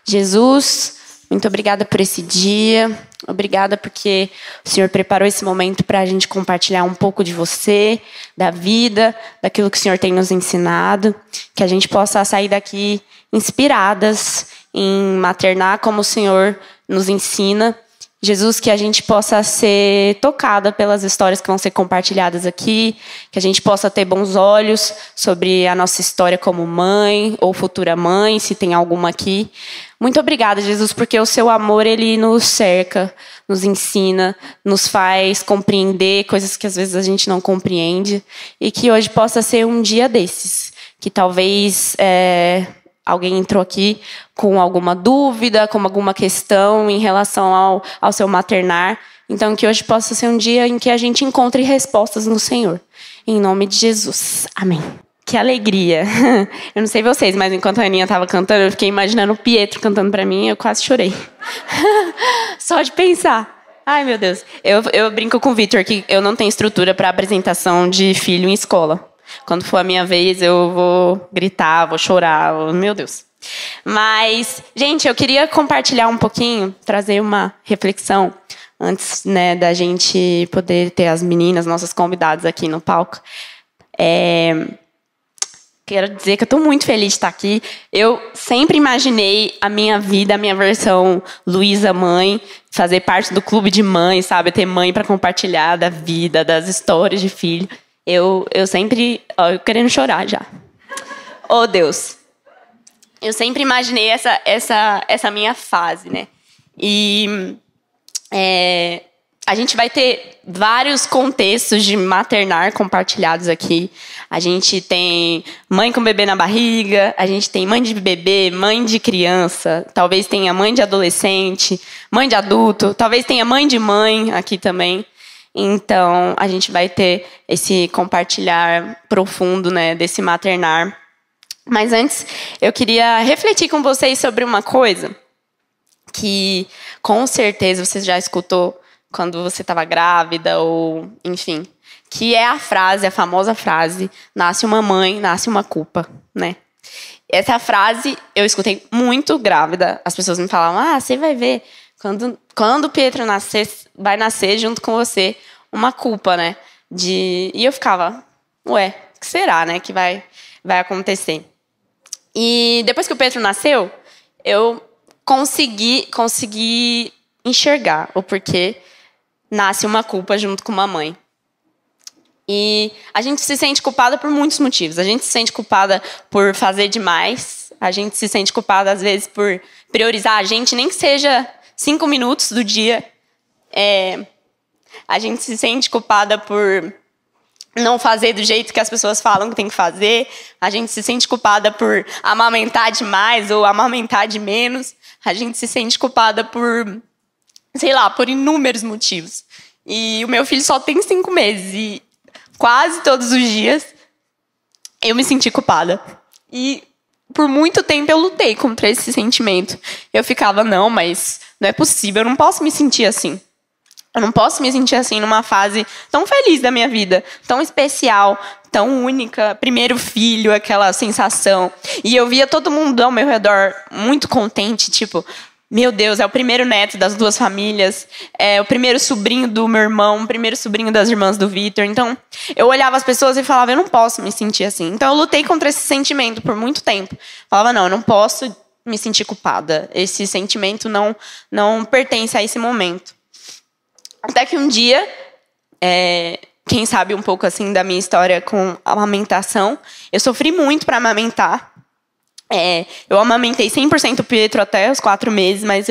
Jesus, muito obrigada por esse dia. Obrigada porque o Senhor preparou esse momento para a gente compartilhar um pouco de você, da vida, daquilo que o Senhor tem nos ensinado. Que a gente possa sair daqui inspiradas em maternar como o Senhor nos ensina. Jesus, que a gente possa ser tocada pelas histórias que vão ser compartilhadas aqui, que a gente possa ter bons olhos sobre a nossa história como mãe ou futura mãe, se tem alguma aqui. Muito obrigada, Jesus, porque o seu amor, ele nos cerca, nos ensina, nos faz compreender coisas que às vezes a gente não compreende, e que hoje possa ser um dia desses, que talvez alguém entrou aqui com alguma dúvida, com alguma questão em relação ao seu maternar. Então, que hoje possa ser um dia em que a gente encontre respostas no Senhor. Em nome de Jesus. Amém. Que alegria. Eu não sei vocês, mas enquanto a Aninha estava cantando, eu fiquei imaginando o Pietro cantando para mim e eu quase chorei. Só de pensar. Ai, meu Deus. Eu brinco com o Vitor que eu não tenho estrutura para apresentação de filho em escola. Quando for a minha vez, eu vou gritar, vou chorar, meu Deus. Mas, gente, eu queria compartilhar um pouquinho, trazer uma reflexão, antes, né, da gente poder ter as meninas, nossas convidadas aqui no palco. Quero dizer que eu estou muito feliz de estar aqui. Eu sempre imaginei a minha vida, a minha versão Luísa mãe, fazer parte do clube de mães, sabe? Ter mãe para compartilhar da vida, das histórias de filho. Eu sempre... eu querendo chorar já. Oh, Deus. Eu sempre imaginei essa minha fase, né? E a gente vai ter vários contextos de maternar compartilhados aqui. A gente tem mãe com bebê na barriga, a gente tem mãe de bebê, mãe de criança, talvez tenha mãe de adolescente, mãe de adulto, talvez tenha mãe de mãe aqui também. Então, a gente vai ter esse compartilhar profundo, né, desse maternar. Mas antes, eu queria refletir com vocês sobre uma coisa que, com certeza, você já escutou quando você estava grávida ou, enfim, que é a famosa frase, nasce uma mãe, nasce uma culpa, né? Essa frase eu escutei muito grávida. As pessoas me falavam, você vai ver, quando o Pietro nascer, vai nascer junto com você uma culpa, né? E eu ficava, ué, o que será, né, que vai acontecer? E depois que o Pietro nasceu, eu consegui enxergar o porquê nasce uma culpa junto com uma mãe. E a gente se sente culpada por muitos motivos. A gente se sente culpada por fazer demais. A gente se sente culpada, às vezes, por priorizar a gente, nem que seja 5 minutos do dia. A gente se sente culpada por não fazer do jeito que as pessoas falam que tem que fazer. A gente se sente culpada por amamentar demais ou amamentar de menos. A gente se sente culpada por, sei lá, por inúmeros motivos. E o meu filho só tem 5 meses e quase todos os dias eu me senti culpada. E por muito tempo eu lutei contra esse sentimento. Eu ficava, não, mas não é possível, eu não posso me sentir assim. Eu não posso me sentir assim numa fase tão feliz da minha vida, tão especial, tão única. Primeiro filho, aquela sensação. E eu via todo mundo ao meu redor muito contente, tipo, meu Deus, é o primeiro neto das 2 famílias, é o primeiro sobrinho do meu irmão, o primeiro sobrinho das irmãs do Vitor. Então, eu olhava as pessoas e falava, eu não posso me sentir assim. Então, eu lutei contra esse sentimento por muito tempo. Falava, não, eu não posso me sentir culpada. Esse sentimento não pertence a esse momento. Até que um dia, quem sabe um pouco assim da minha história com a amamentação, eu sofri muito para amamentar. Eu amamentei 100% o Pietro até os 4 meses, mas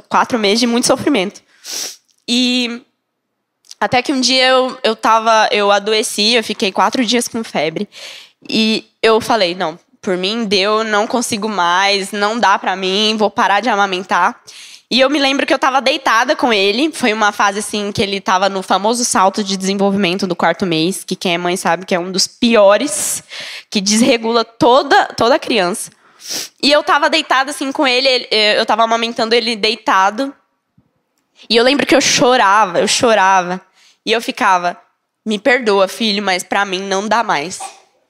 4 meses de muito sofrimento. E até que um dia eu adoeci, eu fiquei 4 dias com febre. E eu falei, não, por mim deu, não consigo mais, não dá pra mim, vou parar de amamentar. E eu me lembro que eu estava deitada com ele. Foi uma fase assim que ele estava no famoso salto de desenvolvimento do 4º mês, que quem é mãe sabe que é um dos piores, que desregula toda criança. E eu estava deitada assim com ele, eu estava amamentando ele deitado. E eu lembro que eu chorava. E eu ficava, me perdoa, filho, mas pra mim não dá mais.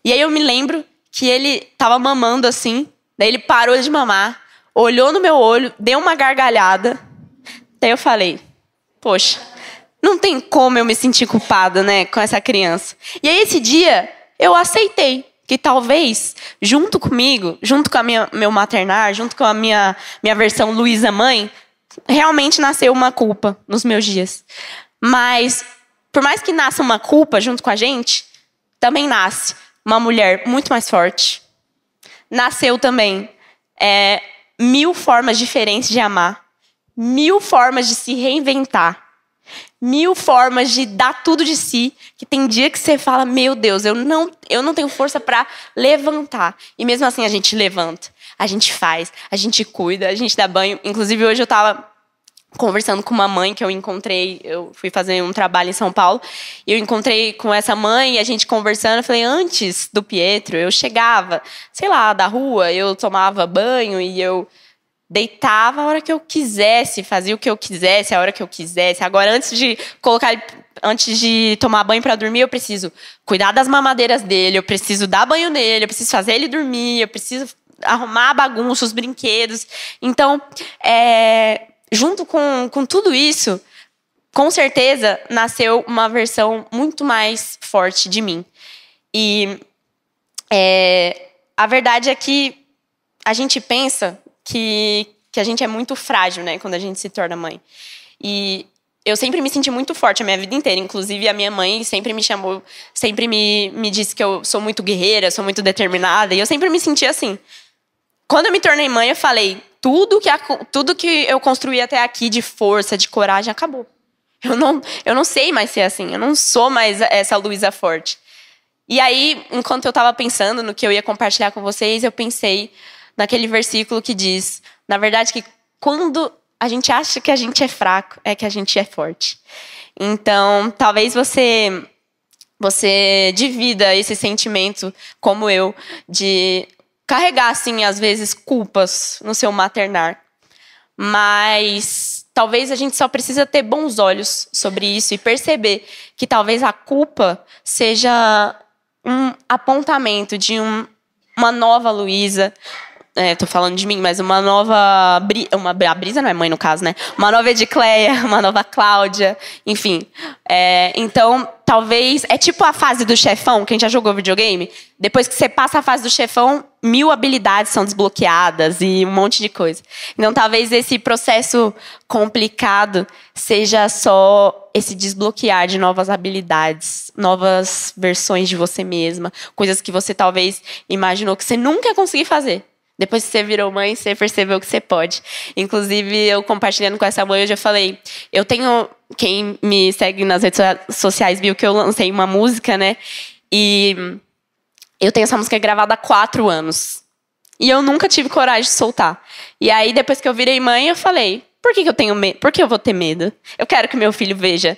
E aí eu me lembro que ele estava mamando assim, daí ele parou de mamar. olhou no meu olho, deu uma gargalhada. Daí eu falei, poxa, não tem como eu me sentir culpada, né, com essa criança. E aí esse dia eu aceitei que talvez, junto comigo, junto com meu maternar, junto com a minha versão Luísa mãe, realmente nasceu uma culpa nos meus dias. Mas, por mais que nasça uma culpa junto com a gente, também nasce uma mulher muito mais forte. Nasceu também 1000 formas diferentes de amar. 1000 formas de se reinventar. 1000 formas de dar tudo de si, que tem dia que você fala, meu Deus, eu não tenho força para levantar. E mesmo assim a gente levanta, a gente faz, a gente cuida, a gente dá banho. Inclusive hoje eu estava conversando com uma mãe que eu encontrei, eu fui fazer um trabalho em São Paulo, e eu encontrei com essa mãe, e a gente conversando, eu falei, antes do Pietro, eu chegava, sei lá, da rua, eu tomava banho e eu deitava a hora que eu quisesse, fazia o que eu quisesse, a hora que eu quisesse. Agora, antes de tomar banho para dormir, eu preciso cuidar das mamadeiras dele, eu preciso dar banho nele, eu preciso fazer ele dormir, eu preciso arrumar a bagunça, os brinquedos. Então, junto com tudo isso, com certeza, nasceu uma versão muito mais forte de mim. E a verdade é que a gente pensa que a gente é muito frágil, né, quando a gente se torna mãe. E eu sempre me senti muito forte a minha vida inteira. Inclusive, a minha mãe sempre me chamou, sempre me disse que eu sou muito guerreira, sou muito determinada. E eu sempre me senti assim. Quando eu me tornei mãe, eu falei, tudo que eu construí até aqui de força, de coragem, acabou. Eu não sei mais ser assim. Eu não sou mais essa Luísa forte. E aí, enquanto eu estava pensando no que eu ia compartilhar com vocês, eu pensei naquele versículo que diz, na verdade, que quando a gente acha que a gente é fraco, é que a gente é forte. Então, talvez você divida esse sentimento, como eu, de carregar, assim, às vezes, culpas no seu maternar. Mas talvez a gente só precisa ter bons olhos sobre isso e perceber que talvez a culpa seja um apontamento de uma nova Luísa. Tô falando de mim, mas uma nova... a Brisa não é mãe, no caso, né? Uma nova Edicleia, uma nova Cláudia, enfim. Então, talvez... É tipo a fase do chefão, quem já jogou videogame? Depois que você passa a fase do chefão, 1000 habilidades são desbloqueadas e um monte de coisa. Então, talvez esse processo complicado seja só esse desbloquear de novas habilidades, novas versões de você mesma, coisas que você talvez imaginou que você nunca ia conseguir fazer. Depois que você virou mãe, você percebeu que você pode. Inclusive, eu compartilhando com essa mãe, eu já falei... Quem me segue nas redes sociais viu que eu lancei uma música, né? E eu tenho essa música gravada há 4 anos. E eu nunca tive coragem de soltar. E aí, depois que eu virei mãe, eu falei... Por que eu tenho medo? Por que eu vou ter medo? Eu quero que meu filho veja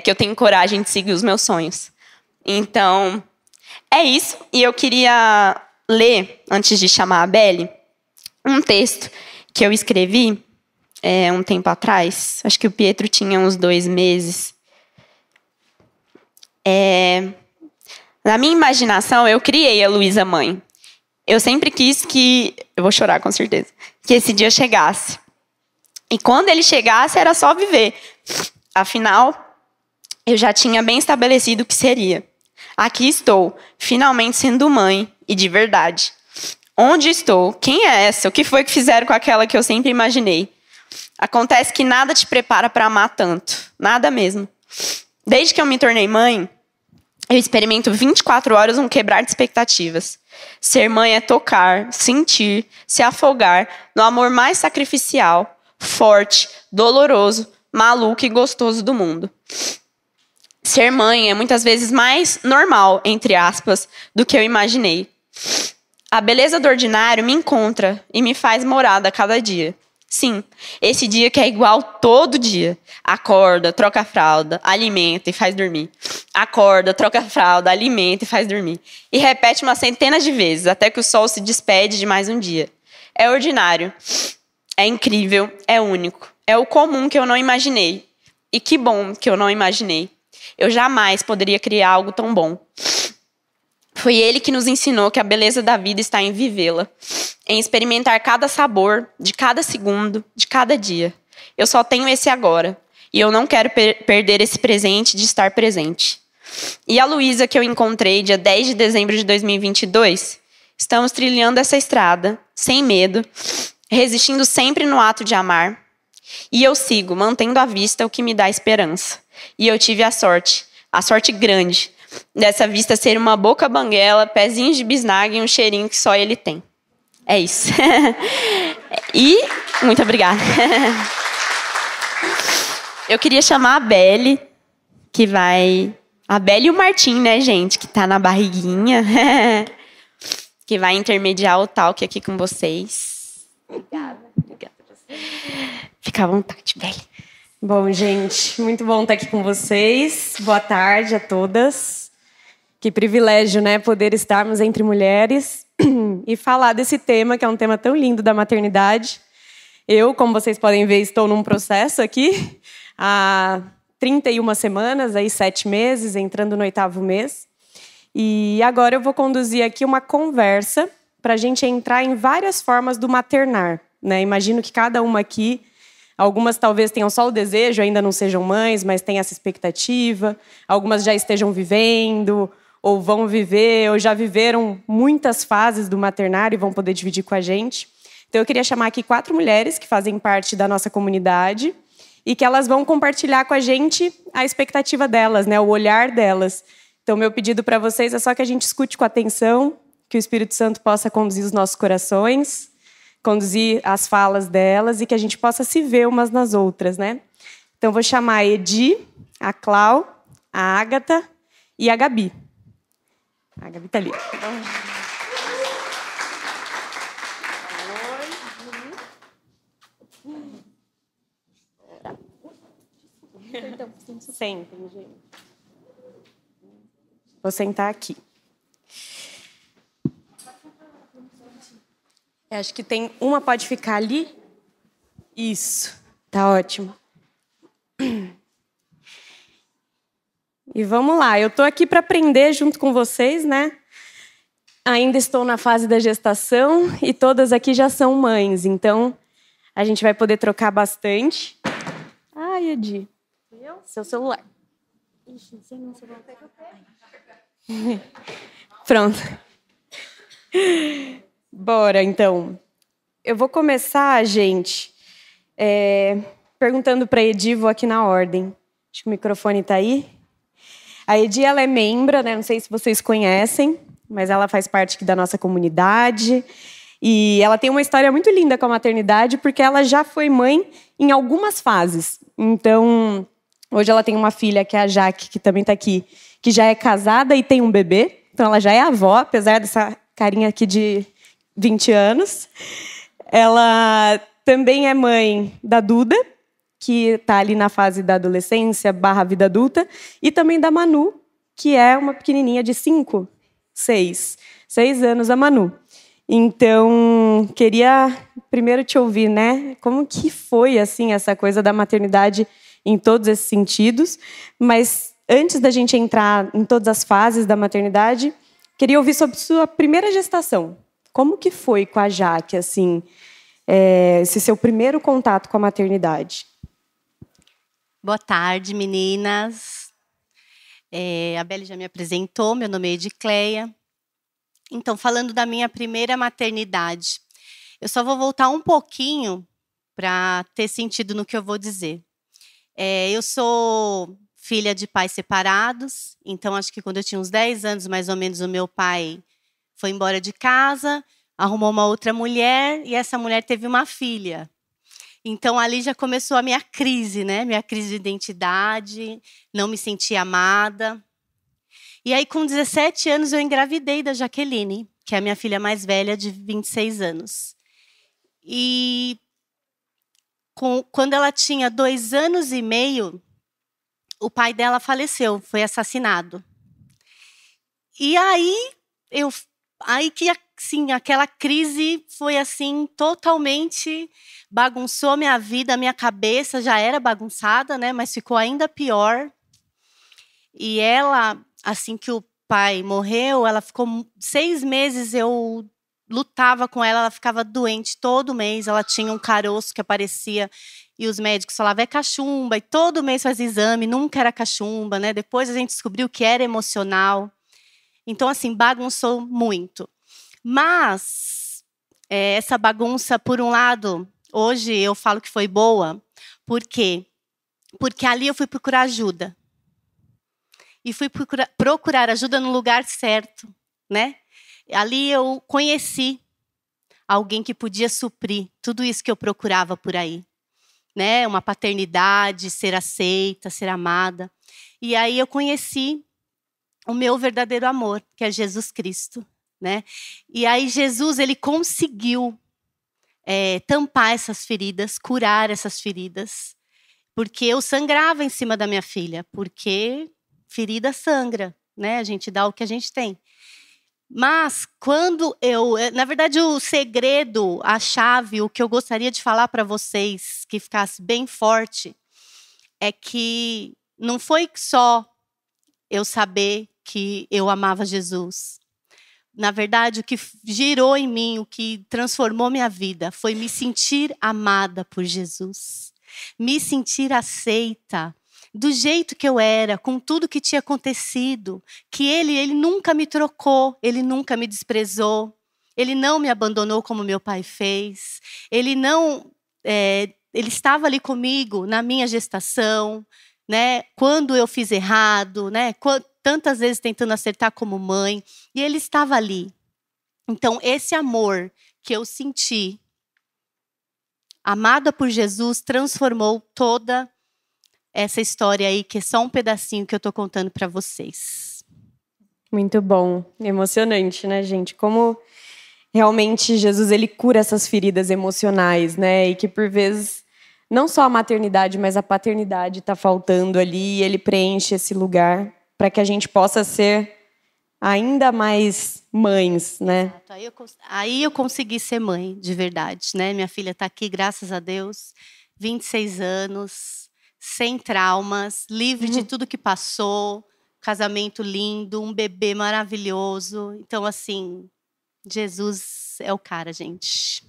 que eu tenho coragem de seguir os meus sonhos. Então, é isso. E eu queria... ler, antes de chamar a Belle, um texto que eu escrevi um tempo atrás. Acho que o Pietro tinha uns 2 meses. Na minha imaginação, eu criei a Luísa mãe. Eu sempre quis que... Eu vou chorar, com certeza. Que esse dia chegasse. E quando ele chegasse, era só viver. Afinal, eu já tinha bem estabelecido o que seria. Aqui estou, finalmente sendo mãe, e de verdade. Onde estou? Quem é essa? O que foi que fizeram com aquela que eu sempre imaginei? Acontece que nada te prepara para amar tanto. Nada mesmo. Desde que eu me tornei mãe, eu experimento 24 horas um quebrar de expectativas. Ser mãe é tocar, sentir, se afogar no amor mais sacrificial, forte, doloroso, maluco e gostoso do mundo. Ser mãe é muitas vezes mais normal, entre aspas, do que eu imaginei. A beleza do ordinário me encontra e me faz morada a cada dia. Sim, esse dia que é igual todo dia. Acorda, troca a fralda, alimenta e faz dormir. Acorda, troca a fralda, alimenta e faz dormir. E repete umas centenas de vezes, até que o sol se despede de mais um dia. É ordinário. É incrível, é único. É o comum que eu não imaginei. E que bom que eu não imaginei. Eu jamais poderia criar algo tão bom. Foi ele que nos ensinou que a beleza da vida está em vivê-la, em experimentar cada sabor, de cada segundo, de cada dia. Eu só tenho esse agora, e eu não quero perder esse presente de estar presente. E a Luísa que eu encontrei dia 10 de dezembro de 2022, estamos trilhando essa estrada, sem medo, resistindo sempre no ato de amar. E eu sigo, mantendo à vista o que me dá esperança. E eu tive a sorte grande, dessa vista ser uma boca banguela, pezinhos de bisnaga e um cheirinho que só ele tem. É isso. E muito obrigada. Eu queria chamar a Belle, que vai... A Belle e o Martim, né, gente? Que tá na barriguinha. Que vai intermediar o talk aqui com vocês. Obrigada. Fica à vontade, Belle. Bom, gente, muito bom estar aqui com vocês. Boa tarde a todas. Que privilégio, né, poder estarmos entre mulheres e falar desse tema, que é um tema tão lindo da maternidade. Eu, como vocês podem ver, estou num processo aqui há 31 semanas, aí 7 meses, entrando no 8º mês. E agora eu vou conduzir aqui uma conversa para a gente entrar em várias formas do maternar, né? Imagino que cada uma aqui, algumas talvez tenham só o desejo, ainda não sejam mães, mas têm essa expectativa. Algumas já estejam vivendo, ou vão viver, ou já viveram muitas fases do maternar e vão poder dividir com a gente. Então eu queria chamar aqui 4 mulheres que fazem parte da nossa comunidade e que elas vão compartilhar com a gente a expectativa delas, né? O olhar delas. Então meu pedido para vocês é só que a gente escute com atenção, que o Espírito Santo possa conduzir os nossos corações, conduzir as falas delas e que a gente possa se ver umas nas outras, né? Então, vou chamar a Edi, a Clau, a Ágata e a Gabi. A Gabi está ali. Sentem, gente. Vou sentar aqui. Eu acho que tem uma, pode ficar ali. Isso, tá ótimo. E vamos lá, eu tô aqui para aprender junto com vocês, né? Ainda estou na fase da gestação e todas aqui já são mães, então a gente vai poder trocar bastante. Ai, Edi, seu celular. Ixi, sem meu celular. Pronto. Bora, então. Eu vou começar, gente, perguntando para a Edi, vou aqui na ordem. Acho que o microfone está aí. A Edi, ela é membra, né? Não sei se vocês conhecem, mas ela faz parte aqui da nossa comunidade. E ela tem uma história muito linda com a maternidade, porque ela já foi mãe em algumas fases. Então, hoje ela tem uma filha, que é a Jaque, que também está aqui, que já é casada e tem um bebê. Então, ela já é avó, apesar dessa carinha aqui de 20 anos. Ela também é mãe da Duda, que está ali na fase da adolescência / vida adulta, e também da Manu, que é uma pequenininha de 6 anos, a Manu. Então, queria primeiro te ouvir, né? Como que foi assim essa coisa da maternidade em todos esses sentidos? Mas antes da gente entrar em todas as fases da maternidade, queria ouvir sobre sua primeira gestação. Como que foi com a Jaque, assim, esse seu primeiro contato com a maternidade? Boa tarde, meninas. A Belle já me apresentou, meu nome é Edicleia. Então, falando da minha primeira maternidade, eu só vou voltar um pouquinho para ter sentido no que eu vou dizer. Eu sou filha de pais separados, então acho que quando eu tinha uns 10 anos, mais ou menos, o meu pai foi embora de casa, arrumou uma outra mulher e essa mulher teve uma filha. Então, ali já começou a minha crise, né? Minha crise de identidade, não me sentia amada. E aí, com 17 anos, eu engravidei da Jaqueline, que é a minha filha mais velha, de 26 anos. E quando ela tinha 2 anos e meio, o pai dela faleceu, foi assassinado. E aí que assim, aquela crise foi assim totalmente bagunçou minha vida, a minha cabeça já era bagunçada, né, mas ficou ainda pior. E ela, assim que o pai morreu, ela ficou 6 meses, eu lutava com ela, ela ficava doente todo mês, ela tinha um caroço que aparecia e os médicos falavam, é cachumba, e todo mês fazia exame, nunca era cachumba, né? Depois a gente descobriu que era emocional. Então, assim, bagunçou muito. Mas, essa bagunça, por um lado, hoje eu falo que foi boa. Por quê? Porque ali eu fui procurar ajuda. E fui procurar ajuda no lugar certo, né? Ali eu conheci alguém que podia suprir tudo isso que eu procurava por aí, né? Uma paternidade, ser aceita, ser amada. E aí eu conheci o meu verdadeiro amor, que é Jesus Cristo, né? E aí Jesus, ele conseguiu tampar essas feridas, curar essas feridas, porque eu sangrava em cima da minha filha, porque ferida sangra, né? A gente dá o que a gente tem. Mas quando na verdade, o segredo, a chave, o que eu gostaria de falar para vocês, que ficasse bem forte, é que não foi só eu saber que eu amava Jesus. Na verdade, o que girou em mim, o que transformou minha vida, foi me sentir amada por Jesus. Me sentir aceita, do jeito que eu era, com tudo que tinha acontecido, que ele nunca me trocou, ele nunca me desprezou, ele não me abandonou como meu pai fez, ele estava ali comigo na minha gestação, né? Quando eu fiz errado, né? Tantas vezes tentando acertar como mãe, e ele estava ali. Então, esse amor que eu senti, amada por Jesus, transformou toda essa história aí, que é só um pedacinho que eu estou contando para vocês. Muito bom. Emocionante, né, gente? Como realmente Jesus, ele cura essas feridas emocionais, né? E que, por vezes, não só a maternidade, mas a paternidade está faltando ali, e ele preenche esse lugar para que a gente possa ser ainda mais mães, né? Aí eu consegui ser mãe, de verdade, né? Minha filha está aqui, graças a Deus, 26 anos, sem traumas, livre de tudo que passou, casamento lindo, um bebê maravilhoso. Então, assim, Jesus é o cara, gente.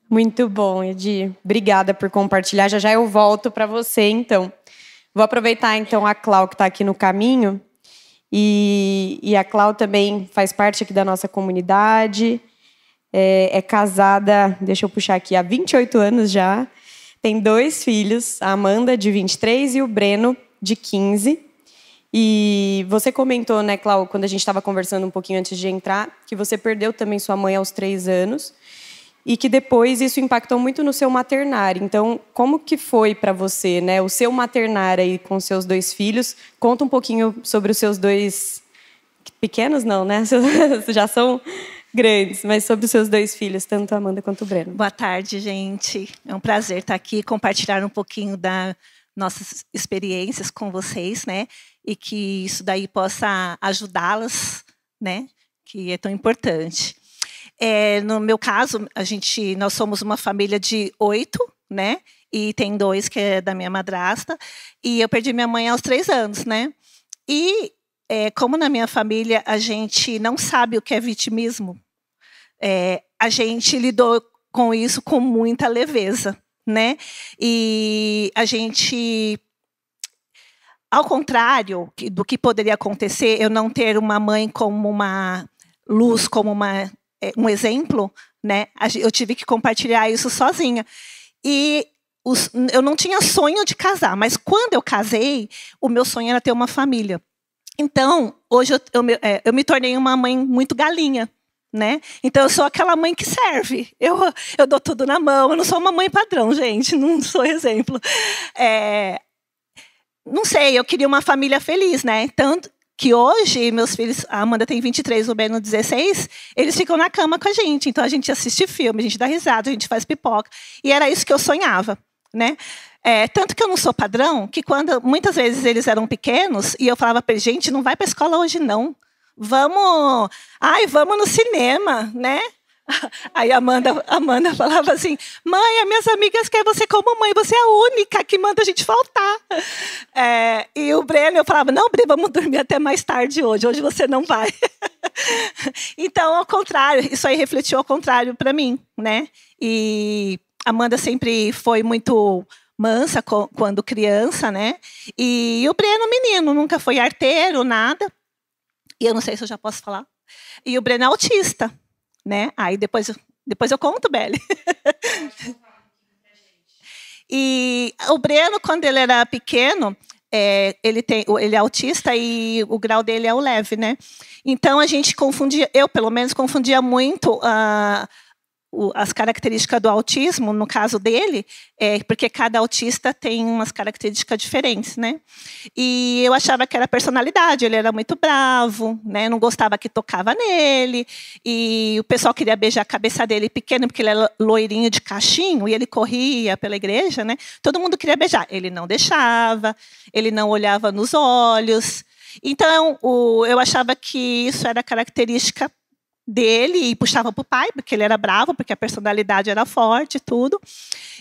Muito bom, Edi. Obrigada por compartilhar. Já já eu volto para você, então. Vou aproveitar, então, a Clau, que está aqui no caminho. E a Clau também faz parte aqui da nossa comunidade. É casada, deixa eu puxar aqui, há 28 anos já. Tem 2 filhos, a Amanda, de 23, e o Breno, de 15. E você comentou, né, Clau, quando a gente estava conversando um pouquinho antes de entrar, que você perdeu também sua mãe aos 3 anos e que depois isso impactou muito no seu maternar. Então, como que foi para você, né, o seu maternar aí com seus 2 filhos? Conta um pouquinho sobre os seus 2... Pequenos não, né? Já são grandes, mas sobre os seus 2 filhos, tanto a Amanda quanto o Breno. Boa tarde, gente. É um prazer estar aqui e compartilhar um pouquinho das nossas experiências com vocês, né? E que isso daí possa ajudá-las, né? Que é tão importante. No meu caso, nós somos uma família de 8, né? E tem 2 que é da minha madrasta. E eu perdi minha mãe aos 3 anos, né? E como na minha família a gente não sabe o que é vitimismo, a gente lidou com isso com muita leveza, né? E a gente, ao contrário do que poderia acontecer, eu não ter uma mãe como uma luz, como um exemplo, né? Eu tive que compartilhar isso sozinha. E eu não tinha sonho de casar, mas quando eu casei, o meu sonho era ter uma família. Então, hoje eu me tornei uma mãe muito galinha, né? Então, eu sou aquela mãe que serve. Eu dou tudo na mão. Eu não sou uma mãe padrão, gente. Não sou exemplo. Não sei, eu queria uma família feliz, né? Tanto que hoje, meus filhos, a Amanda tem 23, o Breno 16, eles ficam na cama com a gente. Então, a gente assiste filme, a gente dá risada, a gente faz pipoca. E era isso que eu sonhava, né? Tanto que eu não sou padrão, que quando muitas vezes eles eram pequenos, e eu falava para eles, gente, não vai para a escola hoje, não. Vamos no cinema, né? Aí a Amanda falava assim, mãe, as minhas amigas querem você como mãe, você é a única que manda a gente faltar. E o Breno, eu falava, não, Breno, vamos dormir até mais tarde hoje você não vai. Então, ao contrário, isso aí refletiu ao contrário para mim, né? E a Amanda sempre foi muito mansa quando criança, né? E o Breno, menino, nunca foi arteiro, nada. E eu não sei se eu já posso falar. E o Breno é autista, né? Aí depois eu conto, Beli. E o Breno, quando ele era pequeno, ele é autista e o grau dele é o leve, né? Então a gente confundia, eu pelo menos confundia muito as características do autismo, no caso dele, porque cada autista tem umas características diferentes, né? E eu achava que era personalidade, ele era muito bravo, né? Não gostava que tocava nele, e o pessoal queria beijar a cabeça dele pequeno, porque ele era loirinho de cachinho, e ele corria pela igreja, né? Todo mundo queria beijar, ele não deixava, ele não olhava nos olhos. Então, eu achava que isso era característica dele e puxava para o pai, porque ele era bravo, porque a personalidade era forte e tudo.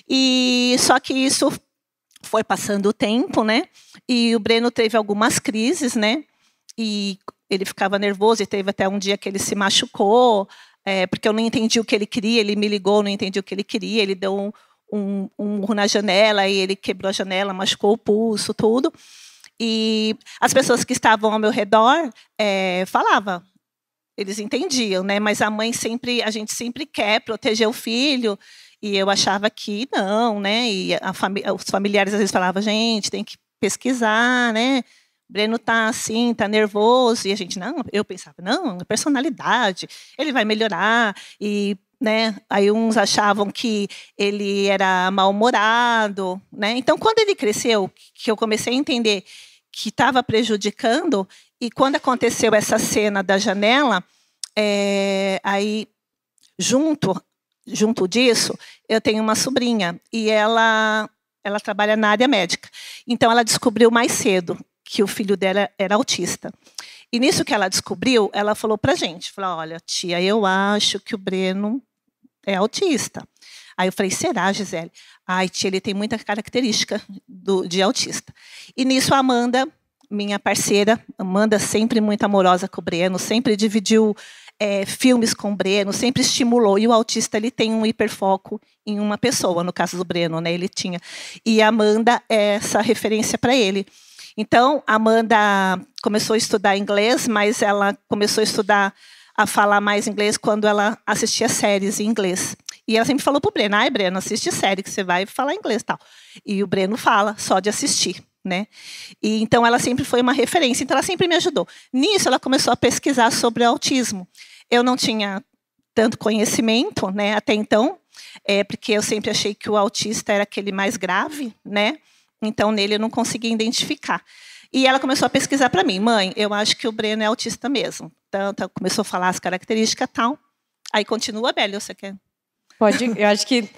E só que isso foi passando o tempo, né? E o Breno teve algumas crises, né? E ele ficava nervoso e teve até um dia que ele se machucou, porque eu não entendi o que ele queria, ele me ligou, não entendi o que ele queria, ele deu um murro na janela e ele quebrou a janela, machucou o pulso, tudo. E as pessoas que estavam ao meu redor falavam, eles entendiam, né? Mas a gente sempre quer proteger o filho, e eu achava que não, né? E os familiares às vezes falavam, gente, tem que pesquisar, né? O Breno tá assim, tá nervoso, e a gente não, eu pensava, não, personalidade, ele vai melhorar, e né? Aí uns achavam que ele era mal-humorado, né? Então, quando ele cresceu, que eu comecei a entender que estava prejudicando, e quando aconteceu essa cena da janela, aí, junto disso, eu tenho uma sobrinha, e ela trabalha na área médica. Então, ela descobriu mais cedo que o filho dela era autista. E nisso que ela descobriu, ela falou para a gente, falou, olha, tia, eu acho que o Breno é autista. Aí eu falei, será, Gisele? Ai, tia, ele tem muita característica de autista. E nisso a Amanda, minha parceira, Amanda sempre muito amorosa com o Breno, sempre dividiu filmes com o Breno, sempre estimulou. E o autista, ele tem um hiperfoco em uma pessoa, no caso do Breno, né? Ele tinha. E a Amanda é essa referência para ele. Então, a Amanda começou a estudar inglês, mas ela começou a falar mais inglês quando ela assistia séries em inglês. E ela sempre falou para o Breno, ai, Breno, assiste série que você vai falar inglês e tal. E o Breno fala só de assistir, né? E então ela sempre foi uma referência, então ela sempre me ajudou. Nisso ela começou a pesquisar sobre o autismo. Eu não tinha tanto conhecimento, né, até então, porque eu sempre achei que o autista era aquele mais grave, né? Então nele eu não conseguia identificar. E ela começou a pesquisar para mim, mãe, eu acho que o Breno é autista mesmo. Então começou a falar as características e tal. Aí continua, Bélia, você quer? Pode, eu acho que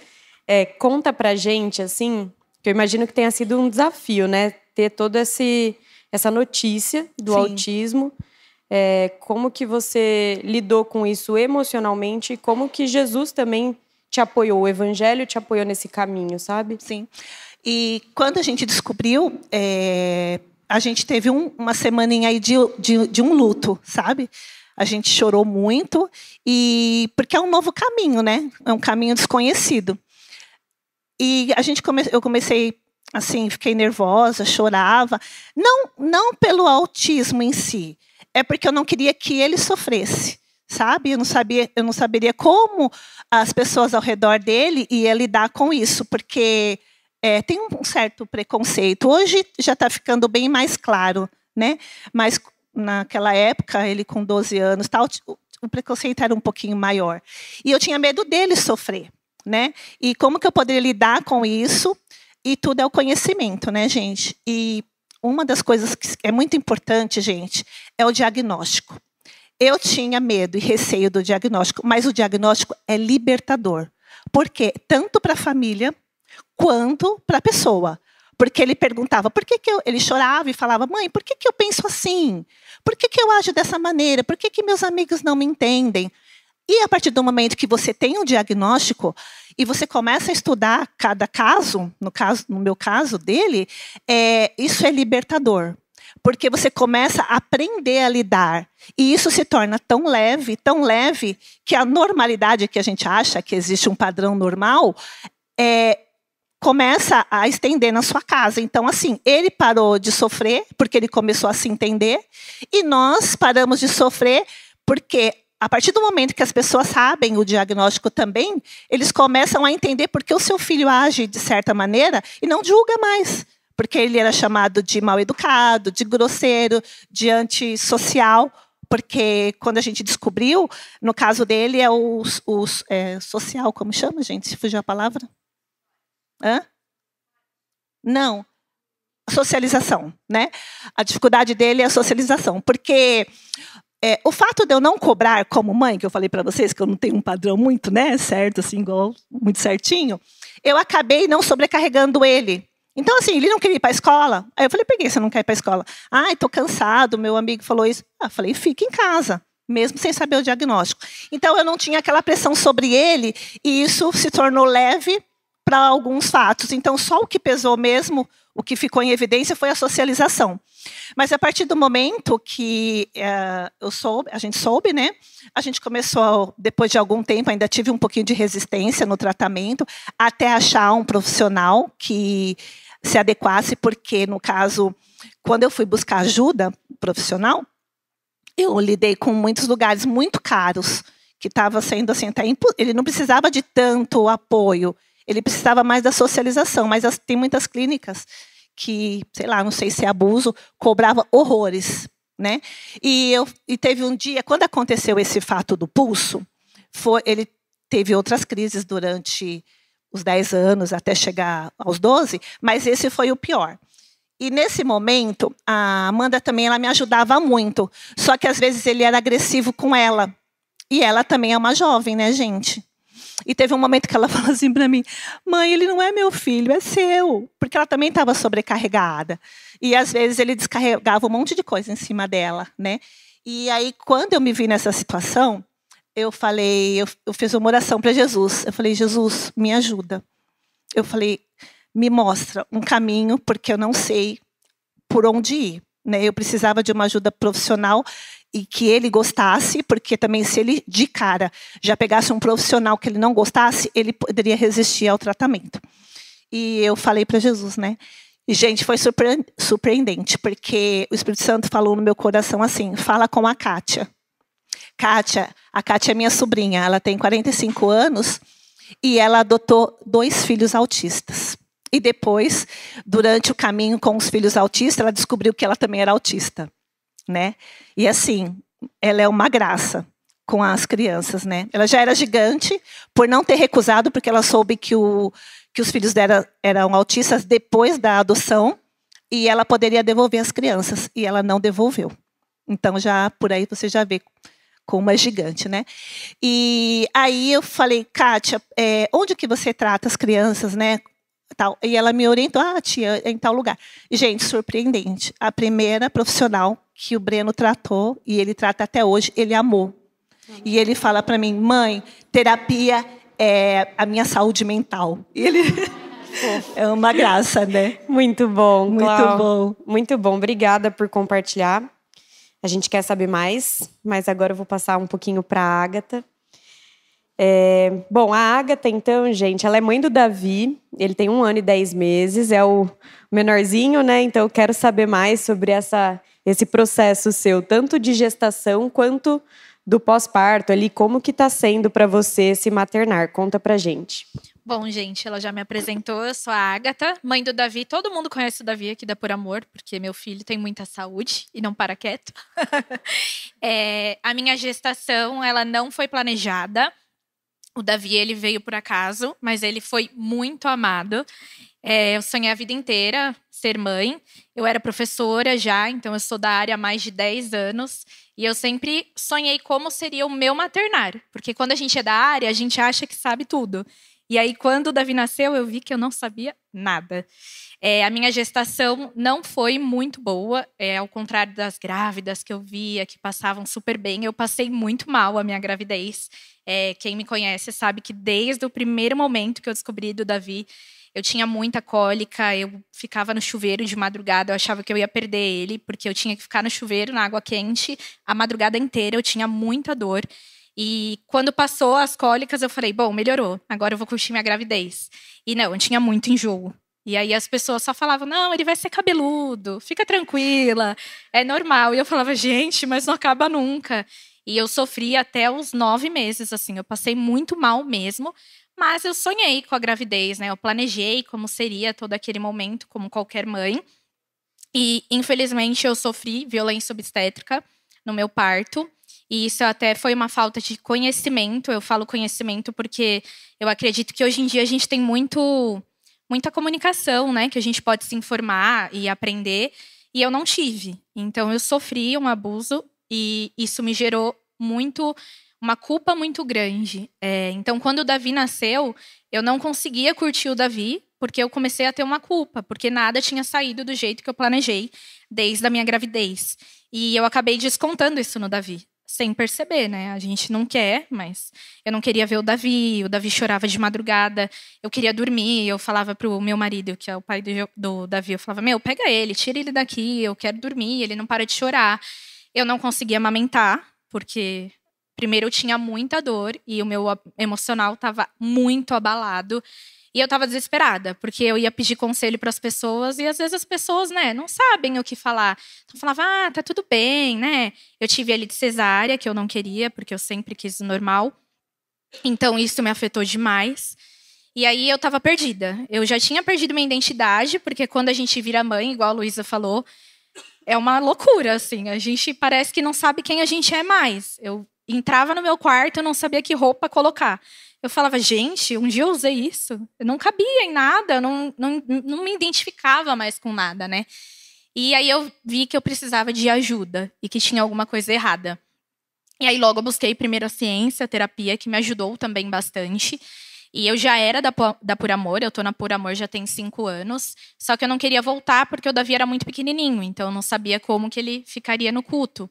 conta pra gente, assim, que eu imagino que tenha sido um desafio, né? Ter toda essa notícia do autismo. Como que você lidou com isso emocionalmente e como que Jesus também te apoiou, o Evangelho te apoiou nesse caminho, sabe? Sim. E quando a gente descobriu, a gente teve uma semaninha aí de um luto, sabe? A gente chorou muito, porque é um novo caminho, né? É um caminho desconhecido. E eu comecei, assim, fiquei nervosa, chorava. Não pelo autismo em si, é porque eu não queria que ele sofresse, sabe? Eu não saberia como as pessoas ao redor dele iam lidar com isso, porque tem um certo preconceito. Hoje já está ficando bem mais claro, né? Mas naquela época, ele com 12 anos, tal, o preconceito era um pouquinho maior. E eu tinha medo dele sofrer, né? E como que eu poderia lidar com isso? E tudo é o conhecimento, né, gente? E uma das coisas que é muito importante, gente, é o diagnóstico. Eu tinha medo e receio do diagnóstico, mas o diagnóstico é libertador. Por quê? Tanto para a família quanto para a pessoa. Porque ele perguntava, ele chorava e falava, mãe, por que eu penso assim? Por que eu ajo dessa maneira? Por que meus amigos não me entendem? E a partir do momento que você tem um diagnóstico e você começa a estudar cada caso, no meu caso dele, isso é libertador. Porque você começa a aprender a lidar. E isso se torna tão leve, que a normalidade que a gente acha que existe um padrão normal, começa a estender na sua casa. Então, assim, ele parou de sofrer, porque ele começou a se entender, e nós paramos de sofrer, porque a partir do momento que as pessoas sabem o diagnóstico também, eles começam a entender por que o seu filho age de certa maneira e não julga mais. Porque ele era chamado de mal educado, de grosseiro, de antissocial, porque quando a gente descobriu, no caso dele é o social, como chama, gente? Se fugiu a palavra? Hã? Não. Socialização, né? A dificuldade dele é a socialização, porque o fato de eu não cobrar como mãe, que eu falei para vocês que eu não tenho um padrão muito, né, certo, assim, igual, muito certinho, eu acabei não sobrecarregando ele. Então, assim, ele não queria ir para a escola. Aí eu falei, por que você não quer ir para a escola? Ai, estou cansado, meu amigo falou isso. Eu falei, fica em casa, mesmo sem saber o diagnóstico. Então, eu não tinha aquela pressão sobre ele, e isso se tornou leve para alguns fatos. Então, só o que pesou mesmo, o que ficou em evidência foi a socialização. Mas a partir do momento que a gente soube, né? A gente começou, depois de algum tempo, ainda tive um pouquinho de resistência no tratamento, até achar um profissional que se adequasse, porque, no caso, quando eu fui buscar ajuda profissional, eu lidei com muitos lugares muito caros, que estava sendo assim, até ele não precisava de tanto apoio, ele precisava mais da socialização, mas tem muitas clínicas que, sei lá, não sei se é abuso, cobrava horrores, né? E teve um dia, quando aconteceu esse fato do pulso, ele teve outras crises durante os 10 anos, até chegar aos 12, mas esse foi o pior. E nesse momento, a Amanda também ela me ajudava muito, só que às vezes ele era agressivo com ela. E ela também é uma jovem, né, gente? E teve um momento que ela falou assim para mim, mãe, ele não é meu filho, é seu. Porque ela também estava sobrecarregada. E às vezes ele descarregava um monte de coisa em cima dela, né? E aí, quando eu me vi nessa situação, eu falei, eu fiz uma oração para Jesus. Eu falei, Jesus, me ajuda. Eu falei, me mostra um caminho, porque eu não sei por onde ir, né? Eu precisava de uma ajuda profissional e que ele gostasse, porque também se ele, de cara, já pegasse um profissional que ele não gostasse, ele poderia resistir ao tratamento. E eu falei para Jesus, né? E, gente, foi surpreendente, porque o Espírito Santo falou no meu coração assim, fala com a Kátia. A Kátia é minha sobrinha, ela tem 45 anos e ela adotou 2 filhos autistas. E depois, durante o caminho com os filhos autistas, ela descobriu que ela também era autista, né? E assim, ela é uma graça com as crianças, né? Ela já era gigante por não ter recusado, porque ela soube que os filhos dela eram autistas depois da adoção e ela poderia devolver as crianças e ela não devolveu. Então já por aí você já vê como é gigante, né? E aí eu falei, Kátia, onde que você trata as crianças, né? Tal. E ela me orientou, tia, em tal lugar. E, gente, surpreendente. A primeira profissional que o Breno tratou, e ele trata até hoje, ele amou. E ele fala para mim, mãe, terapia é a minha saúde mental. E ele é uma graça, né? Muito bom, muito Clau. bom. Muito bom. Obrigada por compartilhar. A gente quer saber mais, mas agora eu vou passar um pouquinho para a Ágata. Bom, a Ágata, então, gente, ela é mãe do Davi, ele tem 1 ano e 10 meses, é o menorzinho, né? Então eu quero saber mais sobre esse processo seu, tanto de gestação quanto do pós-parto ali, como que está sendo para você se maternar? Conta pra gente. Bom, gente, ela já me apresentou, eu sou a Ágata, mãe do Davi. Todo mundo conhece o Davi aqui da Por Amor, porque meu filho tem muita saúde e não para quieto. A minha gestação, ela não foi planejada. O Davi, ele veio por acaso, mas ele foi muito amado. Eu sonhei a vida inteira ser mãe. Eu era professora já, então eu sou da área há mais de 10 anos. E eu sempre sonhei como seria o meu maternar. Porque quando a gente é da área, a gente acha que sabe tudo. E aí, quando o Davi nasceu, eu vi que eu não sabia nada. A minha gestação não foi muito boa, ao contrário das grávidas que eu via, que passavam super bem. Eu passei muito mal a minha gravidez. Quem me conhece sabe que desde o primeiro momento que eu descobri do Davi, eu tinha muita cólica, eu ficava no chuveiro de madrugada, eu achava que eu ia perder ele, porque eu tinha que ficar no chuveiro, na água quente, a madrugada inteira, eu tinha muita dor. E quando passou as cólicas, eu falei, bom, melhorou, agora eu vou curtir minha gravidez. E não, eu tinha muito enjoo. E aí as pessoas só falavam, não, ele vai ser cabeludo, fica tranquila, é normal. E eu falava, gente, mas não acaba nunca. E eu sofri até os 9 meses, assim, eu passei muito mal mesmo. Mas eu sonhei com a gravidez, né? Eu planejei como seria todo aquele momento, como qualquer mãe. E, infelizmente, eu sofri violência obstétrica no meu parto. E isso até foi uma falta de conhecimento. Eu falo conhecimento porque eu acredito que hoje em dia a gente tem muita comunicação, né? Que a gente pode se informar e aprender. E eu não tive. Então, eu sofri um abuso e isso me gerou uma culpa muito grande. Então, quando o Davi nasceu, eu não conseguia curtir o Davi, porque eu comecei a ter uma culpa, porque nada tinha saído do jeito que eu planejei desde a minha gravidez. E eu acabei descontando isso no Davi, sem perceber, né? A gente não quer, mas eu não queria ver o Davi chorava de madrugada, eu queria dormir, eu falava pro meu marido, que é o pai do Davi, eu falava, pega ele, tira ele daqui, eu quero dormir, ele não para de chorar. Eu não conseguia amamentar, porque primeiro eu tinha muita dor e o meu emocional estava muito abalado. E eu estava desesperada, porque eu ia pedir conselho para as pessoas e às vezes as pessoas, né, não sabem o que falar. Então falava, tá tudo bem, né? Eu tive ali de cesárea, que eu não queria, porque eu sempre quis o normal. Então isso me afetou demais. E aí eu estava perdida. Eu já tinha perdido minha identidade, porque quando a gente vira mãe, igual a Luísa falou, é uma loucura, assim. A gente parece que não sabe quem a gente é mais. Eu entrava no meu quarto, eu não sabia que roupa colocar. Eu falava, gente, um dia eu usei isso. Eu não cabia em nada, não me identificava mais com nada, né? E aí eu vi que eu precisava de ajuda e que tinha alguma coisa errada. E aí logo eu busquei primeiro a ciência, a terapia, que me ajudou também bastante. E eu já era da Por Amor, eu tô na Por Amor já tem 5 anos. Só que eu não queria voltar porque o Davi era muito pequenininho, então eu não sabia como que ele ficaria no culto.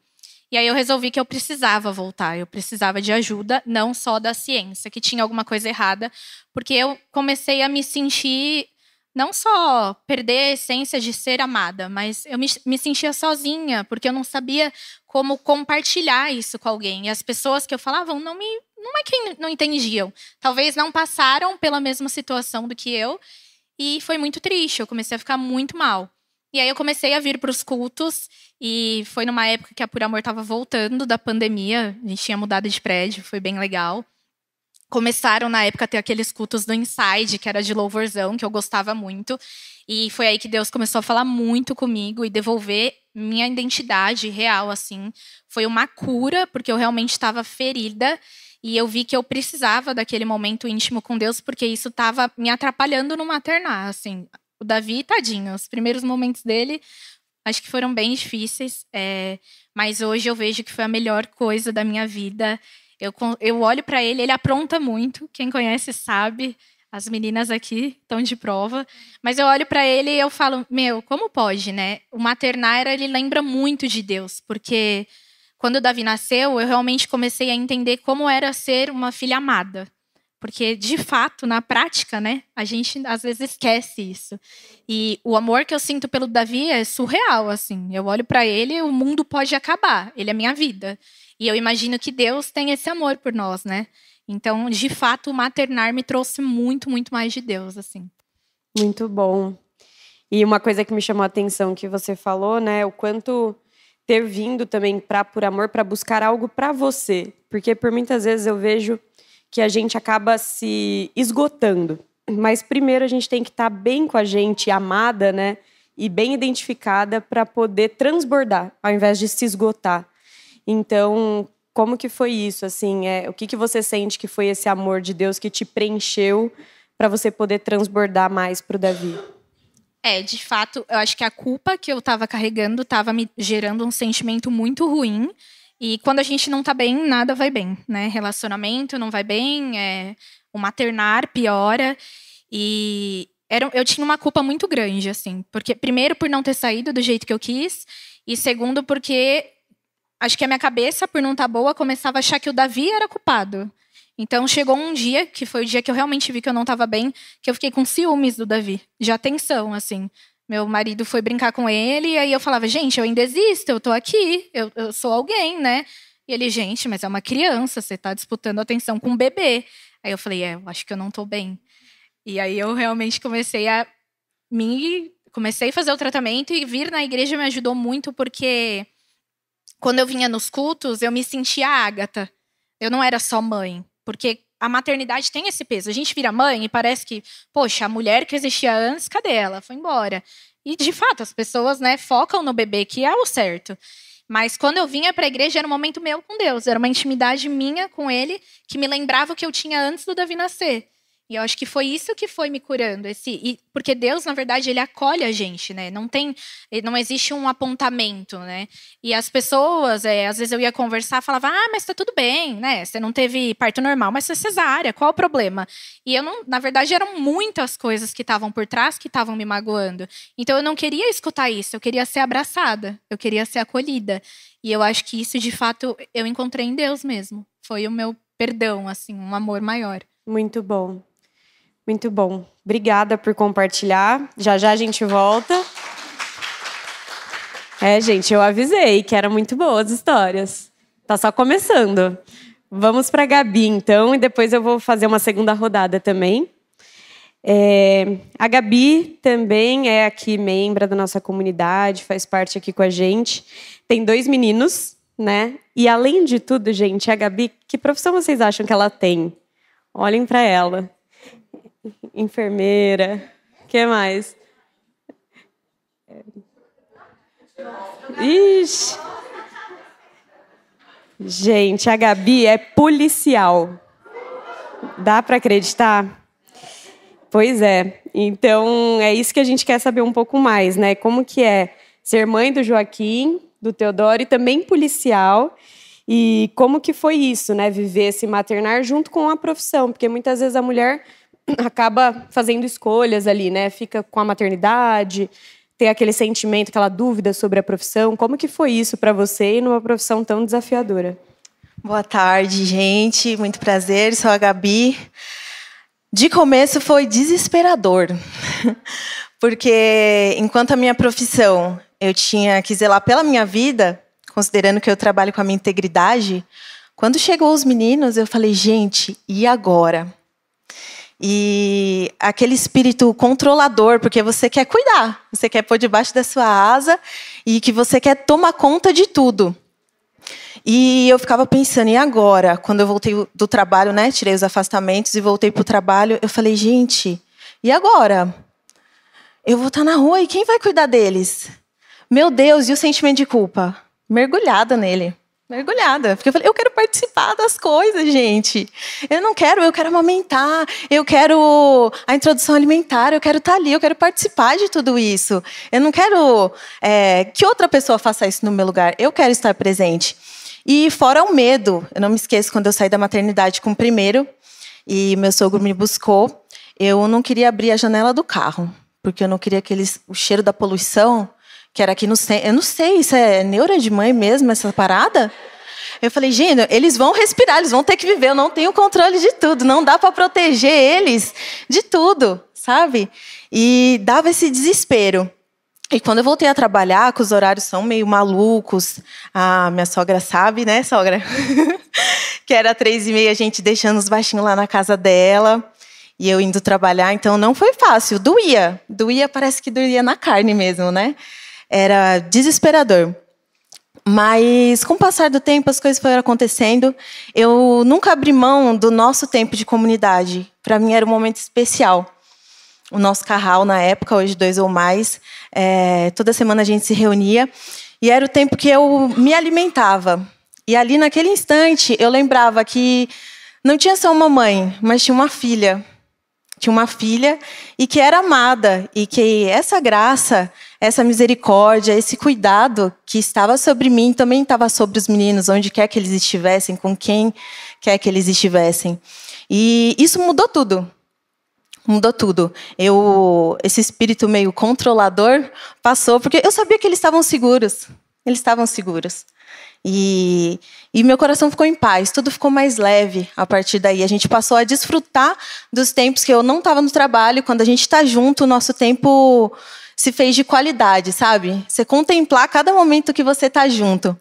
E aí eu resolvi que eu precisava voltar, eu precisava de ajuda, não só da ciência, que tinha alguma coisa errada, porque eu comecei a me sentir, não só perder a essência de ser amada, mas eu me sentia sozinha, porque eu não sabia como compartilhar isso com alguém. E as pessoas que eu falava não é que não entendiam, talvez não passaram pela mesma situação do que eu, e foi muito triste, eu comecei a ficar muito mal. E aí eu comecei a vir para os cultos e foi numa época que a Por Amor estava voltando da pandemia. A gente tinha mudado de prédio, foi bem legal. Começaram na época a ter aqueles cultos do Inside, que era de louvorzão, que eu gostava muito. E foi aí que Deus começou a falar muito comigo e devolver minha identidade real, assim. Foi uma cura, porque eu realmente estava ferida. E eu vi que eu precisava daquele momento íntimo com Deus, porque isso estava me atrapalhando no maternar, assim. O Davi, tadinho, os primeiros momentos dele, acho que foram bem difíceis, mas hoje eu vejo que foi a melhor coisa da minha vida. Eu olho para ele apronta muito, quem conhece sabe, as meninas aqui estão de prova, mas eu olho para ele e eu falo, como pode, né? O maternar, ele lembra muito de Deus, porque quando o Davi nasceu, eu realmente comecei a entender como era ser uma filha amada. Porque, de fato, na prática, né, a gente às vezes esquece isso. E o amor que eu sinto pelo Davi é surreal, assim. Eu olho para ele, o mundo pode acabar. Ele é minha vida. E eu imagino que Deus tem esse amor por nós, né? Então, de fato, o maternar me trouxe muito, muito mais de Deus, assim. Muito bom. E uma coisa que me chamou a atenção que você falou, né, o quanto ter vindo também para Por Amor, para buscar algo para você. Porque por muitas vezes eu vejo que a gente acaba se esgotando. Mas primeiro a gente tem que estar bem com a gente, amada, né? E bem identificada para poder transbordar, ao invés de se esgotar. Então, como que foi isso? Assim, o que você sente que foi esse amor de Deus que te preencheu para você poder transbordar mais para o Davi? De fato, eu acho que a culpa que eu estava carregando estava me gerando um sentimento muito ruim. E quando a gente não tá bem, nada vai bem, né? Relacionamento não vai bem, o maternar piora. E eu tinha uma culpa muito grande, assim. Porque, primeiro, por não ter saído do jeito que eu quis. E segundo, porque acho que a minha cabeça, por não estar boa, começava a achar que o Davi era culpado. Então, chegou um dia, que foi o dia que eu realmente vi que eu não estava bem, que eu fiquei com ciúmes do Davi. De atenção, assim. Meu marido foi brincar com ele, e aí eu falava, gente, eu ainda existo, eu tô aqui, eu sou alguém, né? E ele, gente, mas é uma criança, você tá disputando atenção com um bebê. Aí eu falei, eu acho que eu não tô bem. E aí eu realmente comecei a fazer o tratamento, e vir na igreja me ajudou muito, porque quando eu vinha nos cultos, eu me sentia Ágata. Eu não era só mãe, porque a maternidade tem esse peso. A gente vira mãe e parece que, poxa, a mulher que existia antes, cadê ela? Foi embora. E, de fato, as pessoas, né, focam no bebê, que é o certo. Mas quando eu vinha para a igreja, era um momento meu com Deus. Era uma intimidade minha com Ele, que me lembrava o que eu tinha antes do Davi nascer. E eu acho que foi isso que foi me curando. Porque Deus, na verdade, Ele acolhe a gente, né? Não existe um apontamento, né? E as pessoas, às vezes eu ia conversar, falava, mas tá tudo bem, né? Você não teve parto normal, mas você é cesárea, qual o problema? E eu não, na verdade, eram muitas coisas que estavam por trás que estavam me magoando. Então eu não queria escutar isso, eu queria ser abraçada, eu queria ser acolhida. E eu acho que isso, de fato, eu encontrei em Deus mesmo. Foi o meu perdão, assim, um amor maior. Muito bom. Muito bom. Obrigada por compartilhar. Já a gente volta. Gente, eu avisei que eram muito boas histórias. Tá só começando. Vamos para a Gabi, então, e depois eu vou fazer uma segunda rodada também. A Gabi também é aqui membro da nossa comunidade, faz parte aqui com a gente. Tem 2 meninos, né? E além de tudo, gente, a Gabi, que profissão vocês acham que ela tem? Olhem para ela. Enfermeira. O que mais? Ixi. Gente, a Gabi é policial. Dá para acreditar? Pois é. Então, é isso que a gente quer saber um pouco mais, né? Como que é ser mãe do Joaquim, do Teodoro, e também policial. E como que foi isso, né? Viver, se maternar junto com a profissão. Porque muitas vezes a mulher acaba fazendo escolhas ali, né? Fica com a maternidade, tem aquele sentimento, aquela dúvida sobre a profissão. Como que foi isso para você numa profissão tão desafiadora? Boa tarde, gente. Muito prazer. Sou a Gabi. De começo foi desesperador, porque enquanto a minha profissão eu tinha que zelar pela minha vida, considerando que eu trabalho com a minha integridade, quando chegou os meninos, eu falei, gente, e agora? E aquele espírito controlador, porque você quer cuidar, você quer pôr debaixo da sua asa e que você quer tomar conta de tudo. E eu ficava pensando, e agora? Quando eu voltei do trabalho, né, tirei os afastamentos e voltei para o trabalho, eu falei, gente, e agora? Eu vou estar na rua e quem vai cuidar deles? Meu Deus, e o sentimento de culpa? Mergulhada nele. Mergulhada. Porque eu falei, eu quero participar das coisas, gente. Eu quero amamentar, eu quero a introdução alimentar, eu quero estar ali, eu quero participar de tudo isso. Eu não quero que outra pessoa faça isso no meu lugar. Eu quero estar presente. E fora o medo, eu não me esqueço quando eu saí da maternidade com o primeiro, e meu sogro me buscou, eu não queria abrir a janela do carro, porque eu não queria o cheiro da poluição, que era aqui no centro. Eu não sei, isso é neura de mãe mesmo, essa parada? Eu falei, gente, eles vão respirar, eles vão ter que viver, eu não tenho controle de tudo, não dá para proteger eles de tudo, sabe? E dava esse desespero. E quando eu voltei a trabalhar, que os horários são meio malucos, a minha sogra sabe, né, sogra? Que era 3h30, a gente deixando os baixinhos lá na casa dela, e eu indo trabalhar, então não foi fácil, doía, parece que doía na carne mesmo, né? Era desesperador. Mas, com o passar do tempo, as coisas foram acontecendo. Eu nunca abri mão do nosso tempo de comunidade. Para mim, era um momento especial. O nosso carral, na época, hoje 2 ou mais, toda semana a gente se reunia. E era o tempo que eu me alimentava. E ali, naquele instante, eu lembrava que não tinha só uma mãe, mas tinha uma filha. Tinha uma filha e que era amada. E que essa graça, essa misericórdia, esse cuidado que estava sobre mim, também estava sobre os meninos, onde quer que eles estivessem, com quem quer que eles estivessem. E isso mudou tudo. Mudou tudo. Esse espírito meio controlador passou, porque eu sabia que eles estavam seguros. Eles estavam seguros. E meu coração ficou em paz, tudo ficou mais leve a partir daí. A gente passou a desfrutar dos tempos que eu não estava no trabalho. Quando a gente está junto, o nosso tempo se fez de qualidade, sabe? Você contemplar cada momento que você está junto.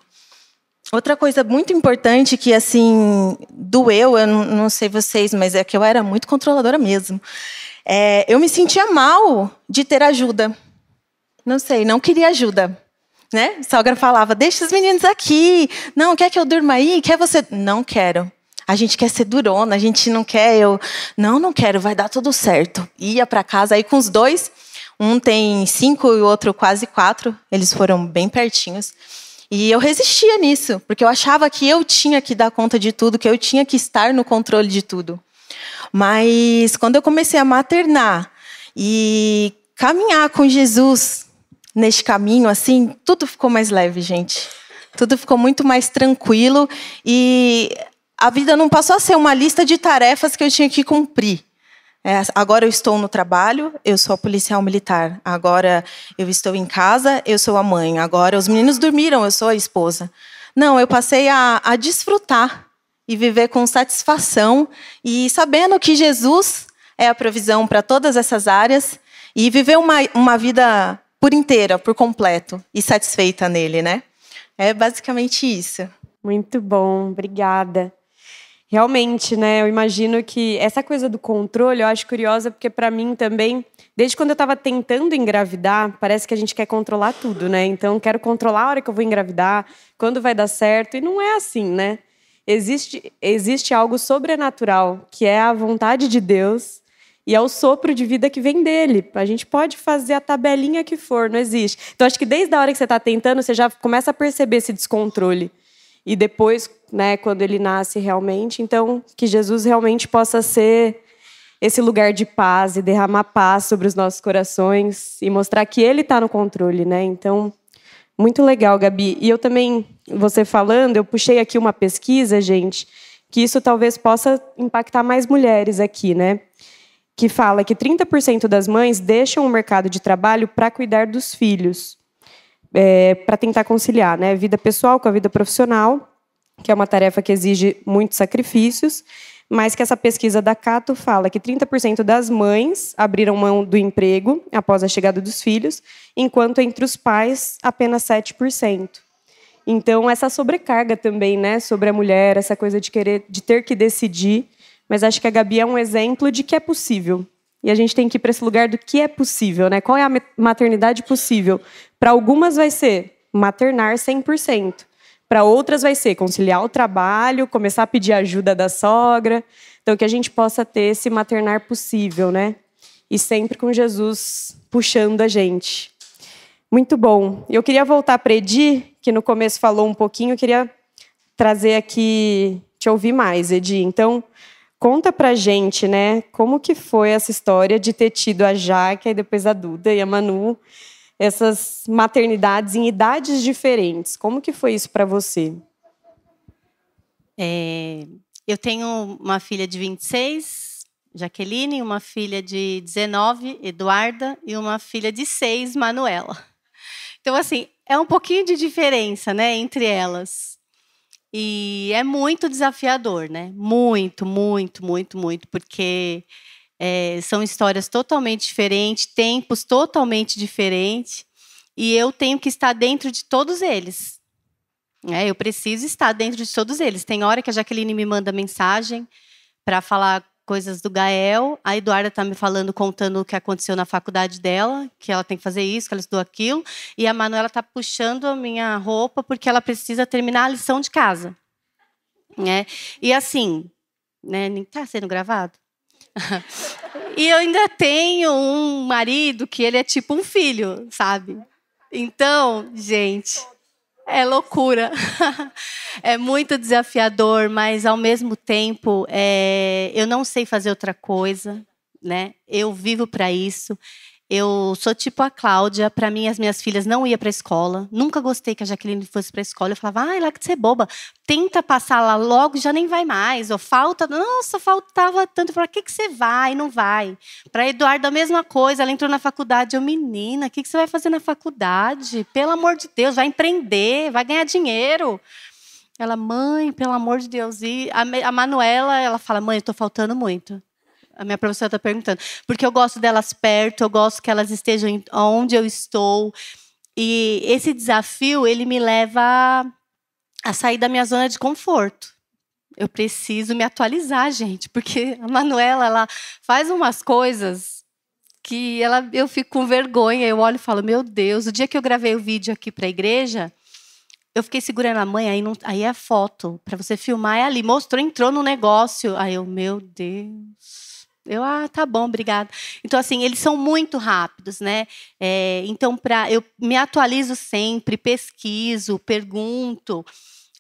Outra coisa muito importante que, assim, doeu, eu não sei vocês, mas é que eu era muito controladora mesmo. Eu me sentia mal de ter ajuda. Não sei, não queria ajuda. Né? A sogra falava, deixa os meninos aqui. Não, quer que eu durma aí? Quer você? Não quero. A gente quer ser durona, a gente não quer. Não quero, vai dar tudo certo. Ia para casa aí com os dois. Um tem 5 e o outro quase 4. Eles foram bem pertinhos. E eu resistia nisso, porque eu achava que eu tinha que dar conta de tudo, que eu tinha que estar no controle de tudo. Mas quando eu comecei a maternar e caminhar com Jesus neste caminho, assim, tudo ficou mais leve, gente. Tudo ficou muito mais tranquilo e a vida não passou a ser uma lista de tarefas que eu tinha que cumprir. Agora eu estou no trabalho, eu sou a policial militar. Agora eu estou em casa, eu sou a mãe. Agora os meninos dormiram, eu sou a esposa. Não, eu passei a desfrutar e viver com satisfação e sabendo que Jesus é a provisão para todas essas áreas e viver uma vida por inteira, por completo e satisfeita nele, né? É basicamente isso. Muito bom, obrigada. Realmente, né? Eu imagino que essa coisa do controle, eu acho curiosa, porque para mim também, desde quando eu estava tentando engravidar, parece que a gente quer controlar tudo, né? Então, quero controlar a hora que eu vou engravidar, quando vai dar certo, e não é assim, né? Existe algo sobrenatural, que é a vontade de Deus e é o sopro de vida que vem dele. A gente pode fazer a tabelinha que for, não existe. Então, acho que desde a hora que você está tentando, você já começa a perceber esse descontrole. E depois, né, quando ele nasce realmente, então, que Jesus realmente possa ser esse lugar de paz e derramar paz sobre os nossos corações e mostrar que ele está no controle, né? Então, muito legal, Gabi. E eu também, você falando, eu puxei aqui uma pesquisa, gente, que isso talvez possa impactar mais mulheres aqui, né? Que fala que 30% das mães deixam o mercado de trabalho para cuidar dos filhos. Para tentar conciliar, né, a vida pessoal com a vida profissional, que é uma tarefa que exige muitos sacrifícios, mas que essa pesquisa da Cato fala que 30% das mães abriram mão do emprego após a chegada dos filhos, enquanto entre os pais, apenas 7%. Então, essa sobrecarga também, né, sobre a mulher, essa coisa de ter que decidir, mas acho que a Gabi é um exemplo de que é possível. E a gente tem que ir para esse lugar do que é possível, né? Qual é a maternidade possível? Para algumas vai ser maternar 100%. Para outras vai ser conciliar o trabalho, começar a pedir ajuda da sogra. Então, que a gente possa ter esse maternar possível, né? E sempre com Jesus puxando a gente. Muito bom. Eu queria voltar para Edi, que no começo falou um pouquinho. Eu queria trazer aqui, te ouvir mais, Edi. Então, conta pra gente, né, como que foi essa história de ter tido a Jaque, e depois a Duda e a Manu, essas maternidades em idades diferentes. Como que foi isso para você? Eu tenho uma filha de 26, Jaqueline, uma filha de 19, Eduarda, e uma filha de 6, Manuela. Então, assim, é um pouquinho de diferença, né, entre elas. E é muito desafiador, né? Muito, muito, muito, muito, porque são histórias totalmente diferentes, tempos totalmente diferentes, e eu tenho que estar dentro de todos eles. Eu preciso estar dentro de todos eles. Tem hora que a Jaqueline me manda mensagem para falar coisas do Gael, a Eduarda está me falando, contando o que aconteceu na faculdade dela, que ela tem que fazer isso, que ela estudou aquilo, e a Manuela está puxando a minha roupa porque ela precisa terminar a lição de casa. E assim, né, nem está sendo gravado? E eu ainda tenho um marido que ele é tipo um filho, sabe? Então, gente, é loucura. É muito desafiador, mas ao mesmo tempo eu não sei fazer outra coisa, né? Eu vivo para isso. Eu sou tipo a Cláudia, para mim as minhas filhas não iam para a escola, nunca gostei que a Jaqueline fosse para a escola. Eu falava, lá que você é boba, tenta passar lá logo, já nem vai mais. Ou falta, nossa, faltava tanto. Eu falava, o que você vai? Não vai. Para Eduardo a mesma coisa, ela entrou na faculdade. Eu, menina, o que você vai fazer na faculdade? Pelo amor de Deus, vai empreender, vai ganhar dinheiro. Ela, mãe, pelo amor de Deus. E a Manuela, ela fala, mãe, eu estou faltando muito. A minha professora está perguntando. Porque eu gosto delas perto, eu gosto que elas estejam onde eu estou. E esse desafio, ele me leva a sair da minha zona de conforto. Eu preciso me atualizar, gente. Porque a Manuela, ela faz umas coisas que eu fico com vergonha. Eu olho e falo, meu Deus. O dia que eu gravei o vídeo aqui para a igreja, eu fiquei segurando a mãe, aí é a foto. Para você filmar, é ali. Mostrou, entrou no negócio. Aí eu, meu Deus... tá bom, obrigada. Então, assim, eles são muito rápidos, né? Então, eu me atualizo sempre, pesquiso, pergunto.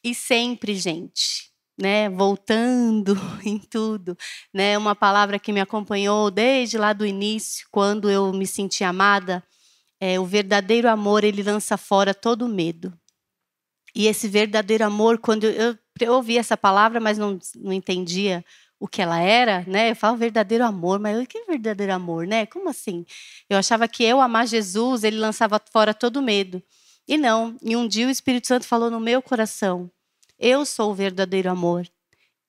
E sempre, gente, né? Voltando em tudo. Né? Uma palavra que me acompanhou desde lá do início, quando eu me senti amada, o verdadeiro amor, ele lança fora todo medo. E esse verdadeiro amor, quando eu ouvi essa palavra, mas não entendia o que ela era, né? Eu falo verdadeiro amor, mas o que é verdadeiro amor, né? Como assim? Eu achava que eu amar Jesus, ele lançava fora todo medo. E não. E um dia o Espírito Santo falou no meu coração, eu sou o verdadeiro amor.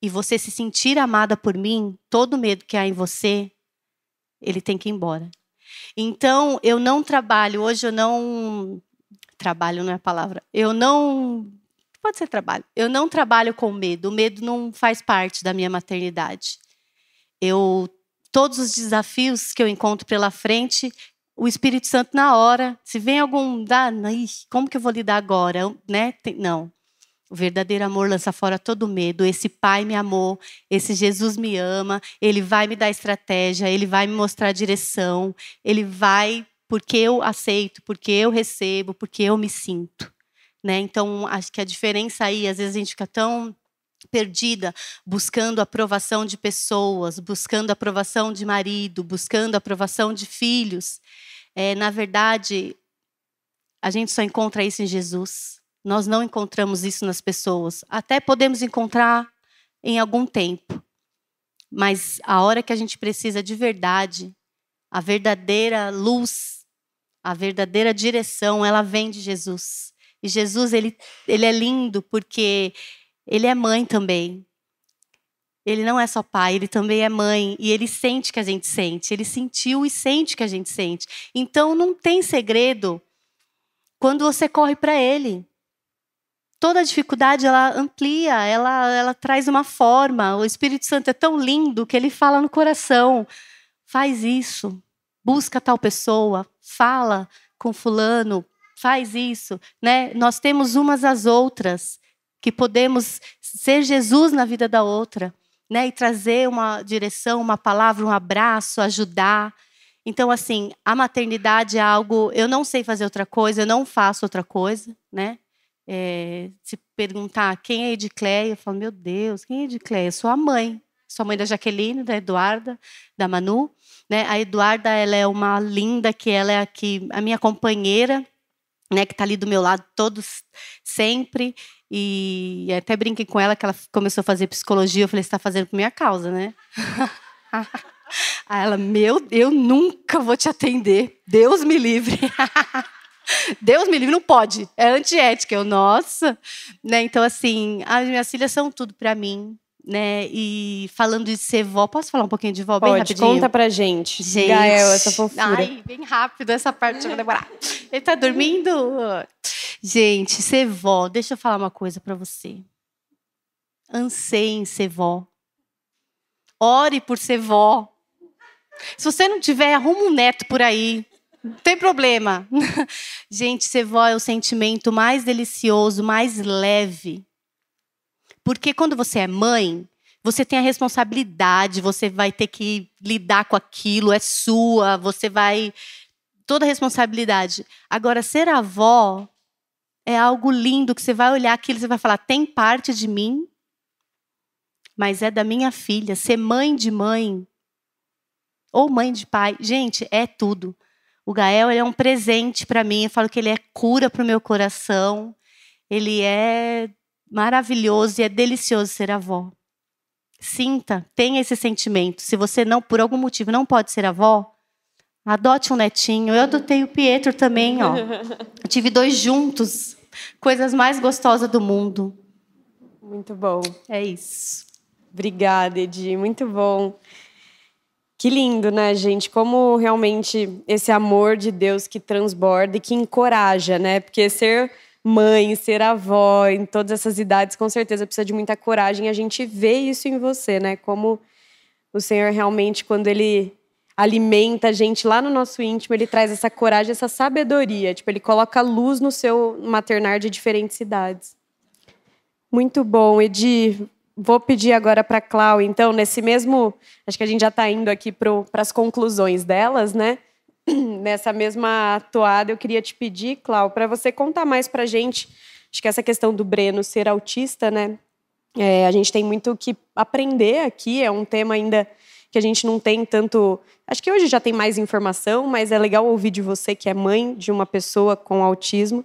E você se sentir amada por mim, todo medo que há em você, ele tem que ir embora. Então, eu não trabalho, hoje eu não... Trabalho não é a palavra. Eu não... Pode ser trabalho. Eu não trabalho com medo. O medo não faz parte da minha maternidade. Todos os desafios que eu encontro pela frente, o Espírito Santo na hora, se vem algum... como que eu vou lidar agora? Né? Não. O verdadeiro amor lança fora todo medo. Esse Pai me amou, esse Jesus me ama, Ele vai me dar estratégia, Ele vai me mostrar a direção, Ele vai porque eu aceito, porque eu recebo, porque eu me sinto. Né? Então, acho que a diferença aí, às vezes a gente fica tão perdida, buscando a aprovação de pessoas, buscando a aprovação de marido, buscando a aprovação de filhos. Na verdade, a gente só encontra isso em Jesus. Nós não encontramos isso nas pessoas. Até podemos encontrar em algum tempo. Mas a hora que a gente precisa de verdade, a verdadeira luz, a verdadeira direção, ela vem de Jesus. E Jesus, ele é lindo porque ele é mãe também. Ele não é só pai, ele também é mãe. E ele sente o que a gente sente. Ele sentiu e sente o que a gente sente. Então, não tem segredo quando você corre para ele. Toda dificuldade, ela amplia, ela traz uma forma. O Espírito Santo é tão lindo que ele fala no coração. Faz isso, busca tal pessoa, fala com fulano, faz isso, né? Nós temos umas às outras, que podemos ser Jesus na vida da outra, né? E trazer uma direção, uma palavra, um abraço, ajudar. Então, assim, a maternidade é algo... Eu não sei fazer outra coisa, eu não faço outra coisa, né? Se perguntar quem é Edicleia, eu falo, meu Deus, quem é Edicleia? Eu sou a mãe. Sou a mãe da Jaqueline, da Eduarda, da Manu. Né? A Eduarda, ela é uma linda, que ela é a minha companheira, né, que está ali do meu lado todos sempre, e até brinquei com ela que ela começou a fazer psicologia. Eu falei, você está fazendo por minha causa, né? Aí ela, eu nunca vou te atender, Deus me livre. Deus me livre, não pode, é antiética. Eu, nossa, né? Então, assim, as minhas filhas são tudo para mim. Né? E falando de ser vó, posso falar um pouquinho de vó bem rapidinho? Conta pra gente. Gael, essa fofura. Ai, bem rápido essa parte, vai demorar. Ele tá dormindo? Gente, ser vó, deixa eu falar uma coisa pra você. Anseiem ser vó. Ore por ser vó. Se você não tiver, arruma um neto por aí. Não tem problema. Gente, ser vó é o sentimento mais delicioso, mais leve. Porque quando você é mãe, você tem a responsabilidade, você vai ter que lidar com aquilo, é sua, você vai... Toda a responsabilidade. Agora, ser avó é algo lindo, que você vai olhar aquilo e você vai falar, tem parte de mim, mas é da minha filha. Ser mãe de mãe, ou mãe de pai, gente, é tudo. O Gael, ele é um presente para mim. Eu falo que ele é cura para o meu coração. Ele é maravilhoso e é delicioso ser avó. Sinta, tenha esse sentimento. Se você não, por algum motivo, não pode ser avó, adote um netinho. Eu adotei o Pietro também, ó. Eu tive 2 juntos. Coisas mais gostosas do mundo. Muito bom. É isso. Obrigada, Edi. Muito bom. Que lindo, né, gente? Como realmente esse amor de Deus que transborda e que encoraja, né? Porque ser mãe, ser avó, em todas essas idades, com certeza precisa de muita coragem. A gente vê isso em você, né? Como o Senhor realmente, quando Ele alimenta a gente lá no nosso íntimo, Ele traz essa coragem, essa sabedoria. Tipo, Ele coloca luz no seu maternar de diferentes idades. Muito bom, Edi. Vou pedir agora para a Clau, então, nesse mesmo... Acho que a gente já está indo aqui para as conclusões delas, né? Nessa mesma toada, eu queria te pedir, Clau, para você contar mais para a gente. Acho que essa questão do Breno ser autista, né? A gente tem muito o que aprender aqui. É um tema ainda que a gente não tem tanto... Acho que hoje já tem mais informação, mas é legal ouvir de você, que é mãe de uma pessoa com autismo.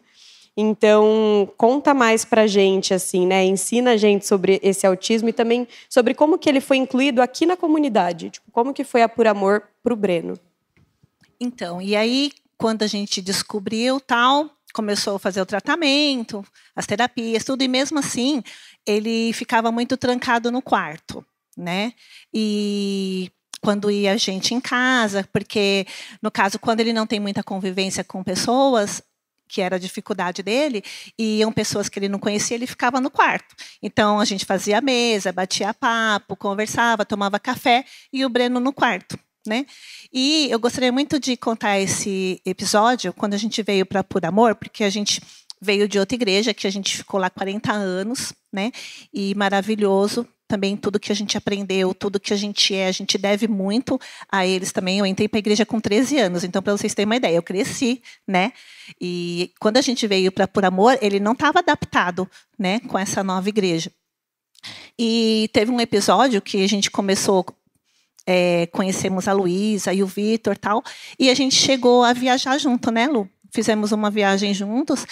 Então, conta mais pra gente, assim, né? Ensina a gente sobre esse autismo e também sobre como que ele foi incluído aqui na comunidade. Tipo, como que foi a Por Amor pro Breno. Então, e aí, quando a gente descobriu tal, começou a fazer o tratamento, as terapias, tudo, e mesmo assim, ele ficava muito trancado no quarto, né? E quando ia a gente em casa, porque, no caso, quando ele não tem muita convivência com pessoas, que era a dificuldade dele, e iam pessoas que ele não conhecia, ele ficava no quarto. Então, a gente fazia mesa, batia papo, conversava, tomava café, e o Breno no quarto, né? E eu gostaria muito de contar esse episódio, quando a gente veio para Por Amor, porque a gente veio de outra igreja, que a gente ficou lá 40 anos, né? E maravilhoso. Também tudo que a gente aprendeu, tudo que a gente deve muito a eles também. Eu entrei para a igreja com 13 anos, então, para vocês terem uma ideia, eu cresci, né? E quando a gente veio para Por Amor, ele não estava adaptado, né, com essa nova igreja. E teve um episódio que a gente começou, conhecemos a Luísa e o Vitor e tal, e a gente chegou a viajar junto, né, Lu? Fizemos uma viagem juntos,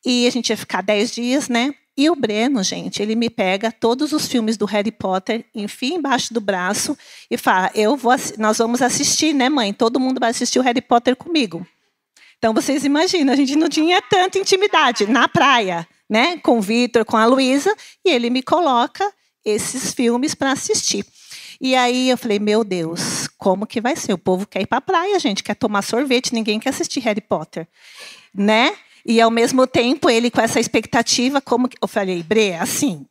e a gente ia ficar 10 dias, né? E o Breno, gente, ele me pega todos os filmes do Harry Potter, enfia embaixo do braço e fala, nós vamos assistir, né, mãe? Todo mundo vai assistir o Harry Potter comigo. Então, vocês imaginam, a gente não tinha tanta intimidade na praia, né, com o Vitor, com a Luísa, e ele me coloca esses filmes para assistir. E aí eu falei, meu Deus, como que vai ser? O povo quer ir para a praia, gente, quer tomar sorvete, ninguém quer assistir Harry Potter, né? E, ao mesmo tempo, ele com essa expectativa, como que... Eu falei, Bre, assim,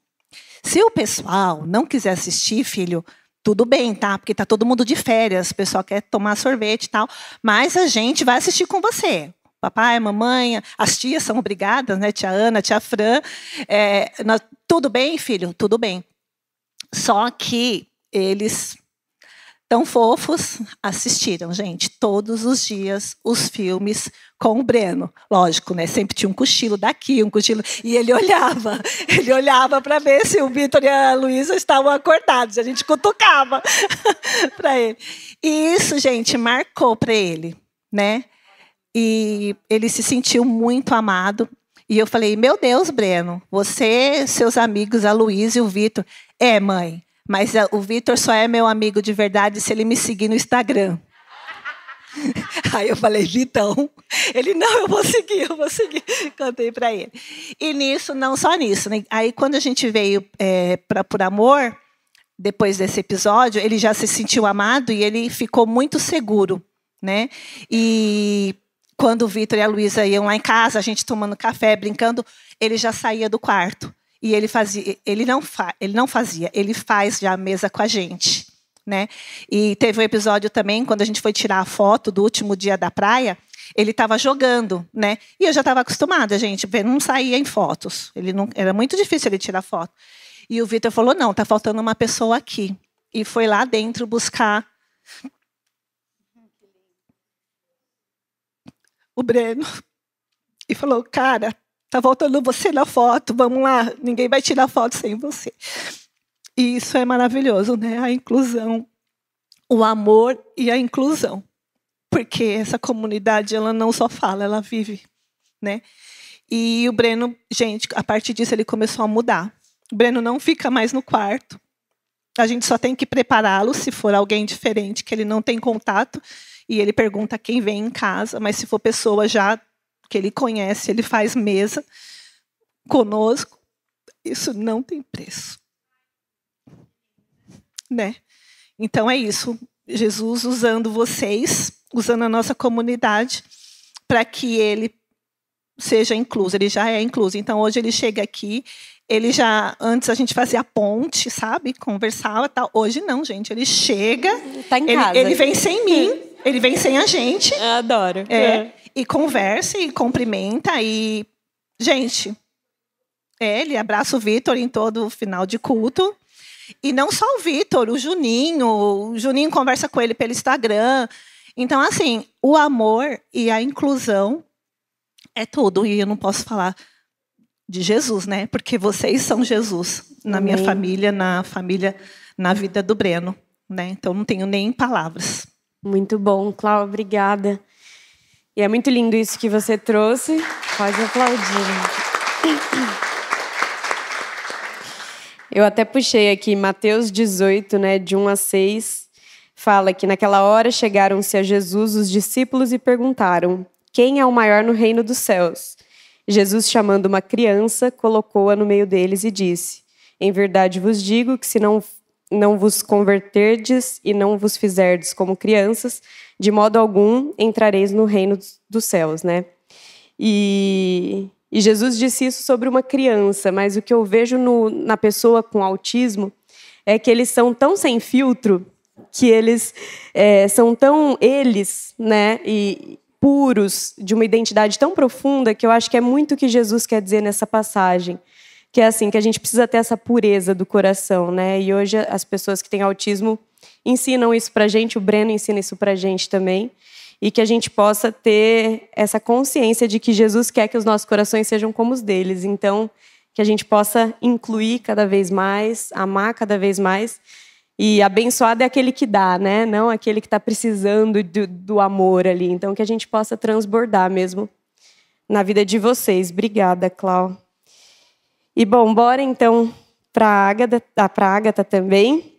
se o pessoal não quiser assistir, filho, tudo bem, tá? Porque tá todo mundo de férias, o pessoal quer tomar sorvete e tal, mas a gente vai assistir com você. Papai, mamãe, as tias são obrigadas, né? Tia Ana, tia Fran. Tudo bem, filho? Tudo bem. Só que eles... tão fofos, assistiram, gente, todos os dias os filmes com o Breno. Lógico, né? Sempre tinha um cochilo daqui, um cochilo... E ele olhava para ver se o Vitor e a Luísa estavam acordados. A gente cutucava para ele. E isso, gente, marcou para ele, né? E ele se sentiu muito amado. E eu falei, meu Deus, Breno, você, seus amigos, a Luísa e o Vitor... mãe, mas o Vitor só é meu amigo de verdade se ele me seguir no Instagram. Aí eu falei, Vitão. Ele, não, eu vou seguir. Contei para ele. E nisso, não só nisso, né? Aí, quando a gente veio para Por Amor, depois desse episódio, ele já se sentiu amado e ele ficou muito seguro, né? E quando o Vitor e a Luísa iam lá em casa, a gente tomando café, brincando, ele já saía do quarto. E ele faz já a mesa com a gente, né? E teve um episódio também, quando a gente foi tirar a foto do último dia da praia, ele estava jogando, né? E eu já estava acostumada, gente, não saía em fotos. Era muito difícil ele tirar foto. E o Vitor falou, não, está faltando uma pessoa aqui. E foi lá dentro buscar o Breno. E falou, cara... Está voltando você na foto, vamos lá, ninguém vai tirar foto sem você. E isso é maravilhoso, né? A inclusão, o amor e a inclusão. porque essa comunidade ela não só fala, ela vive, né? E o Breno, gente, a partir disso ele começou a mudar. O Breno não fica mais no quarto. A gente só tem que prepará-lo se for alguém diferente, que ele não tem contato, e ele pergunta quem vem em casa, mas se for pessoa já que ele conhece, ele faz mesa conosco. Isso não tem preço. Né? Então é isso. Jesus usando vocês, usando a nossa comunidade, para que ele seja incluso. Ele já é incluso. Então hoje ele chega aqui, ele já, antes a gente fazia ponte, sabe? Conversava, tal. Hoje não, gente. Ele chega, Tá em casa. ele vem sem mim, ele vem sem a gente. Eu adoro. E conversa e cumprimenta e gente, ele abraça o Vitor em todo final de culto. E não só o Vitor, o Juninho conversa com ele pelo Instagram. Então, assim, o amor e a inclusão é tudo. E eu não posso falar de Jesus, né? Porque vocês são Jesus na minha família, na vida do Breno, né? Então, não tenho nem palavras. Muito bom, Cláudia, obrigada. E é muito lindo isso que você trouxe. Pode aplaudir. Eu até puxei aqui Mateus 18, né, de 1 a 6, fala que naquela hora chegaram-se a Jesus os discípulos e perguntaram: quem é o maior no reino dos céus? Jesus, chamando uma criança, colocou-a no meio deles e disse: em verdade vos digo que se não vos converterdes e não vos fizerdes como crianças, de modo algum entrareis no reino dos céus, né? E Jesus disse isso sobre uma criança, mas o que eu vejo na pessoa com autismo é que eles são tão sem filtro, que eles são tão eles, né, e puros, de uma identidade tão profunda, que eu acho que é muito o que Jesus quer dizer nessa passagem. Que é assim, que a gente precisa ter essa pureza do coração, né? E hoje as pessoas que têm autismo ensinam isso pra gente, o Breno ensina isso pra gente também. E que a gente possa ter essa consciência de que Jesus quer que os nossos corações sejam como os deles. Então, que a gente possa incluir cada vez mais, amar cada vez mais. E abençoado é aquele que dá, né? Não aquele que está precisando do amor ali. Então, que a gente possa transbordar mesmo na vida de vocês. Obrigada, Clau. E, bom, bora então para a Ágata também.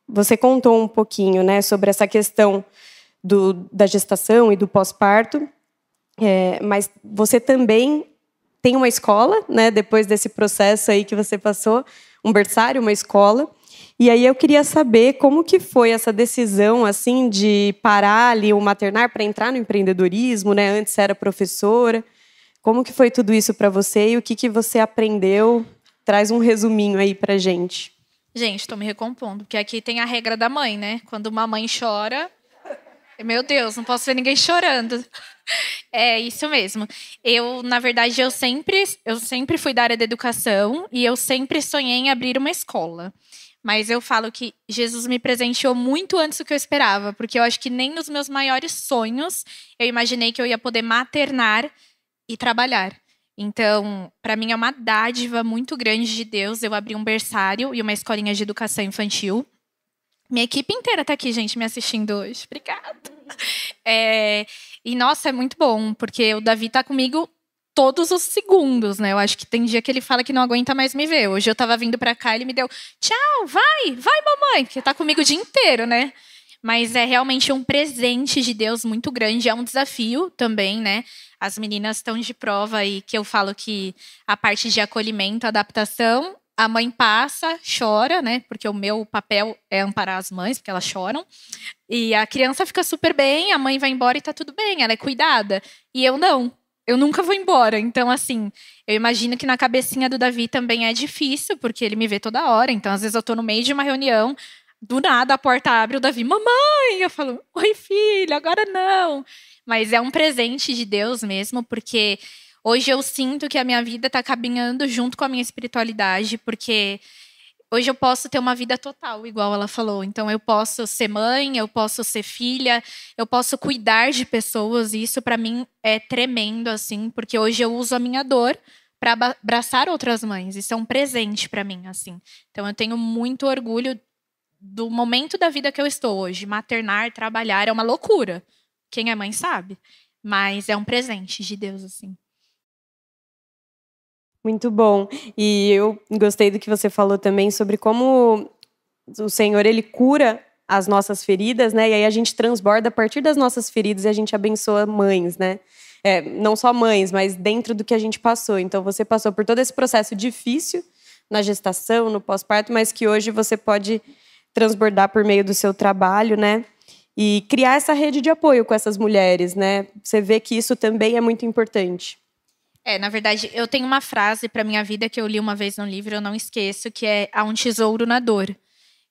Você contou um pouquinho, né, sobre essa questão da gestação e do pós-parto, mas você também tem uma escola, né, depois desse processo aí que você passou, um berçário, uma escola. E aí eu queria saber como que foi essa decisão assim de parar ali o maternar para entrar no empreendedorismo, né? Antes era professora. Como que foi tudo isso para você e o que você aprendeu? Traz um resuminho aí pra gente. Gente, estou me recompondo, porque aqui tem a regra da mãe, né? Quando uma mãe chora, meu Deus, não posso ver ninguém chorando. É isso mesmo. Na verdade, eu sempre fui da área da educação e eu sempre sonhei em abrir uma escola. Mas eu falo que Jesus me presenteou muito antes do que eu esperava, porque eu acho que nem nos meus maiores sonhos eu imaginei que eu ia poder maternar e trabalhar. Então, para mim é uma dádiva muito grande de Deus eu abrir um berçário e uma escolinha de educação infantil. Minha equipe inteira está aqui, gente, me assistindo hoje. Obrigada. E, nossa, é muito bom, porque o Davi está comigo todos os segundos, né? Eu acho que tem dia que ele fala que não aguenta mais me ver. Hoje eu estava vindo para cá, ele me deu tchau, vai mamãe, porque está comigo o dia inteiro, né? Mas é realmente um presente de Deus muito grande, é um desafio também, né? As meninas estão de prova aí, que eu falo que a parte de acolhimento, adaptação, a mãe passa, chora, né? Porque o meu papel é amparar as mães, porque elas choram. E a criança fica super bem, a mãe vai embora e tá tudo bem, ela é cuidada. E eu não, eu nunca vou embora. Então, assim, eu imagino que na cabecinha do Davi também é difícil, porque ele me vê toda hora. Então, às vezes eu tô no meio de uma reunião, do nada a porta abre, o Davi, mamãe! Eu falo, oi filho, agora não. Mas é um presente de Deus mesmo, porque hoje eu sinto que a minha vida está caminhando junto com a minha espiritualidade, porque hoje eu posso ter uma vida total, igual ela falou. Então eu posso ser mãe, eu posso ser filha, eu posso cuidar de pessoas, e isso para mim é tremendo, assim, porque hoje eu uso a minha dor para abraçar outras mães. Isso é um presente para mim, assim. Então eu tenho muito orgulho do momento da vida que eu estou hoje. Maternar, trabalhar é uma loucura. Quem é mãe sabe. Mas é um presente de Deus, assim. Muito bom. E eu gostei do que você falou também sobre como o Senhor, ele cura as nossas feridas, né? E aí a gente transborda a partir das nossas feridas e a gente abençoa mães, né? Não só mães, mas dentro do que a gente passou. Então você passou por todo esse processo difícil na gestação, no pós-parto, mas que hoje você pode transbordar por meio do seu trabalho, né? E criar essa rede de apoio com essas mulheres, né? Você vê que isso também é muito importante. Na verdade, eu tenho uma frase para minha vida que eu li uma vez no livro, eu não esqueço, que é: há um tesouro na dor.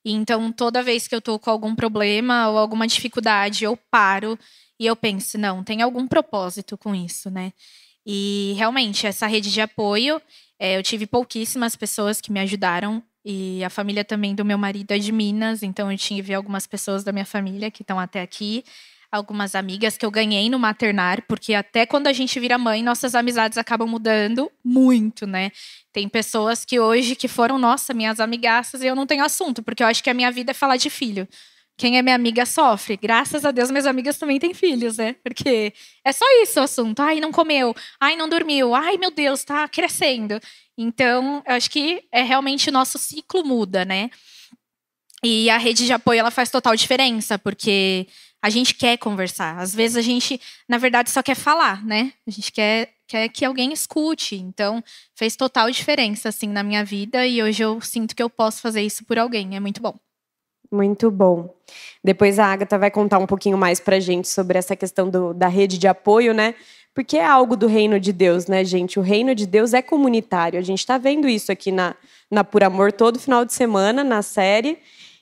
E então, toda vez que eu tô com algum problema ou alguma dificuldade, eu paro e eu penso, não, tem algum propósito com isso, né? E realmente, essa rede de apoio, eu tive pouquíssimas pessoas que me ajudaram. E a família também do meu marido é de Minas, então eu tive algumas pessoas da minha família que estão até aqui. Algumas amigas que eu ganhei no maternar, porque até quando a gente vira mãe, nossas amizades acabam mudando muito, né? Tem pessoas que hoje que foram, nossa, minhas amigaças, e eu não tenho assunto, porque eu acho que a minha vida é falar de filho. Quem é minha amiga sofre. Graças a Deus, minhas amigas também têm filhos, né? Porque é só isso o assunto. Ai, não comeu. Ai, não dormiu. Ai, meu Deus, tá crescendo. Então, eu acho que realmente o nosso ciclo muda, né? E a rede de apoio, ela faz total diferença, porque a gente quer conversar. Às vezes a gente, na verdade, só quer falar, né? A gente quer que alguém escute. Então, fez total diferença, assim, na minha vida. E hoje eu sinto que eu posso fazer isso por alguém. É muito bom. Muito bom. Depois a Agatha vai contar um pouquinho mais pra gente sobre essa questão da rede de apoio, né? Porque é algo do reino de Deus, né, gente? O reino de Deus é comunitário. A gente está vendo isso aqui na Por Amor todo final de semana, na série.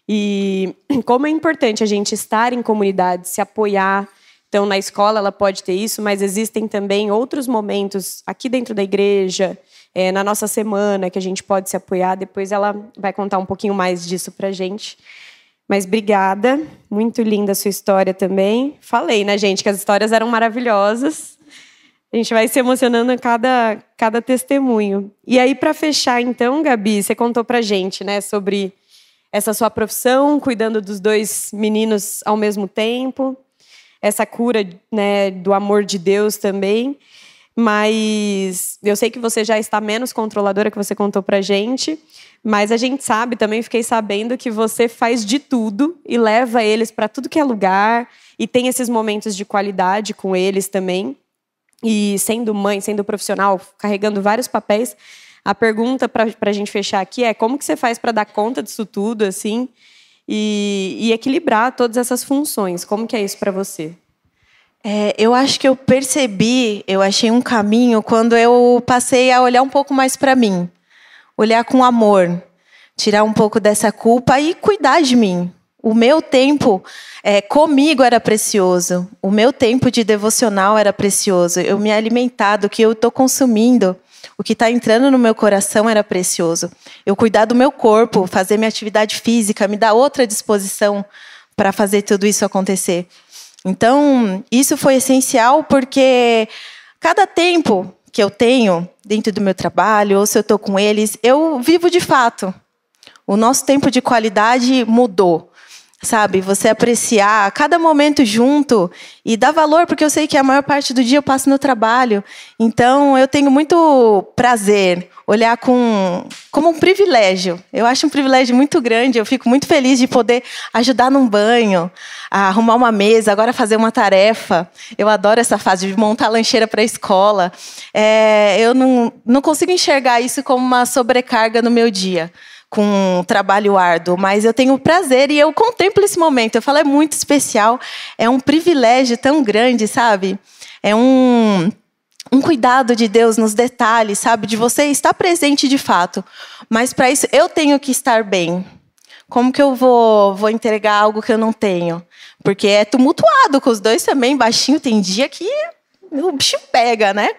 E como é importante a gente estar em comunidade, se apoiar. Então, na escola ela pode ter isso, mas existem também outros momentos aqui dentro da igreja, na nossa semana, que a gente pode se apoiar. Depois ela vai contar um pouquinho mais disso pra gente. Mas obrigada, muito linda a sua história também. Falei, né, gente, que as histórias eram maravilhosas. A gente vai se emocionando a cada testemunho. E aí, para fechar, então, Gabi, você contou pra gente, né, sobre essa sua profissão, cuidando dos 2 meninos ao mesmo tempo, essa cura, né, do amor de Deus também. Mas eu sei que você já está menos controladora, que você contou pra gente. Mas a gente sabe também, fiquei sabendo que você faz de tudo e leva eles para tudo que é lugar e tem esses momentos de qualidade com eles também. E sendo mãe, sendo profissional, carregando vários papéis, a pergunta para a gente fechar aqui é: como que você faz para dar conta disso tudo, assim, e equilibrar todas essas funções? Como que é isso para você? Eu acho que eu achei um caminho quando eu passei a olhar um pouco mais para mim. Olhar com amor, tirar um pouco dessa culpa e cuidar de mim. O meu tempo comigo era precioso. O meu tempo de devocional era precioso. Eu me alimentar do que eu estou consumindo, o que está entrando no meu coração era precioso. Eu cuidar do meu corpo, fazer minha atividade física, me dar outra disposição para fazer tudo isso acontecer. Então, isso foi essencial porque cada tempo que eu tenho dentro do meu trabalho, ou se eu estou com eles, eu vivo de fato. O nosso tempo de qualidade mudou, sabe? Você apreciar cada momento junto e dar valor, porque eu sei que a maior parte do dia eu passo no trabalho. Então, eu tenho muito prazer, olhar como um privilégio. Eu acho um privilégio muito grande, eu fico muito feliz de poder ajudar num banho, a arrumar uma mesa, agora fazer uma tarefa. Eu adoro essa fase de montar a lancheira para a escola. Eu não consigo enxergar isso como uma sobrecarga no meu dia, com um trabalho árduo, mas eu tenho prazer e eu contemplo esse momento. Eu falo, é muito especial, é um privilégio tão grande, sabe? É um cuidado de Deus nos detalhes, sabe? De você estar presente de fato. Mas para isso eu tenho que estar bem. Como que eu vou entregar algo que eu não tenho? Porque é tumultuado com os 2 também, baixinho, tem dia que o bicho pega, né?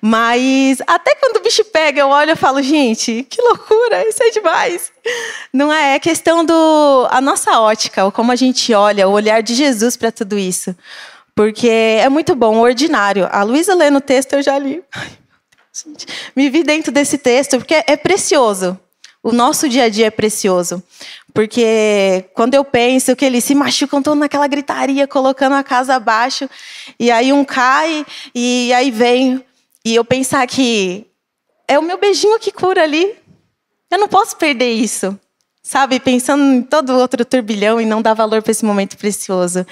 Mas até quando o bicho pega, eu olho e falo, gente, que loucura, isso é demais. Não é? É questão a nossa ótica, como a gente olha, o olhar de Jesus para tudo isso. Porque é muito bom, o ordinário. A Luísa lendo o texto, eu já li. Ai, gente, me vi dentro desse texto, porque é precioso. o nosso dia a dia é precioso. Porque quando eu penso que eles se machucam, todos naquela gritaria, colocando a casa abaixo, e aí um cai, e aí vem, e eu pensar que é o meu beijinho que cura ali. Eu não posso perder isso. Sabe? Pensando em todo outro turbilhão e não dar valor para esse momento precioso.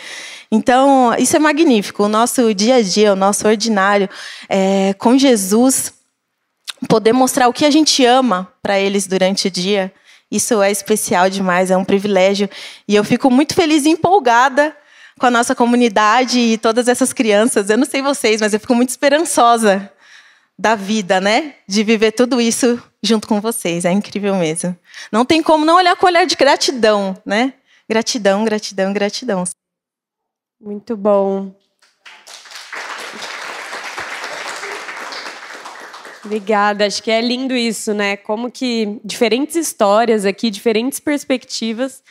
Então, isso é magnífico. O nosso dia a dia, o nosso ordinário, com Jesus, poder mostrar o que a gente ama para eles durante o dia, isso é especial demais, é um privilégio. E eu fico muito feliz e empolgada com a nossa comunidade e todas essas crianças. Eu não sei vocês, mas eu fico muito esperançosa da vida, né? De viver tudo isso junto com vocês. É incrível mesmo. Não tem como não olhar com olhar de gratidão, né? Gratidão, gratidão, gratidão. Muito bom. Obrigada. Acho que é lindo isso, né? Como que diferentes histórias aqui, diferentes perspectivas,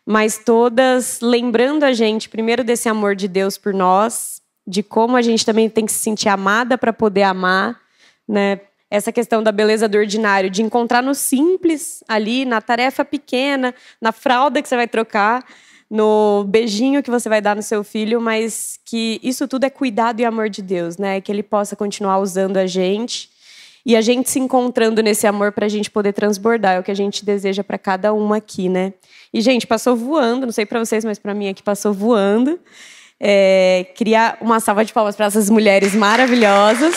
mas todas lembrando a gente, primeiro, desse amor de Deus por nós, de como a gente também tem que se sentir amada para poder amar, né? Essa questão da beleza do ordinário, de encontrar no simples ali, na tarefa pequena, na fralda que você vai trocar, no beijinho que você vai dar no seu filho, mas que isso tudo é cuidado e amor de Deus, né? Que Ele possa continuar usando a gente e a gente se encontrando nesse amor para a gente poder transbordar. É o que a gente deseja para cada uma aqui, né? E, gente, passou voando, não sei para vocês, mas para mim aqui passou voando. Queria uma salva de palmas para essas mulheres maravilhosas.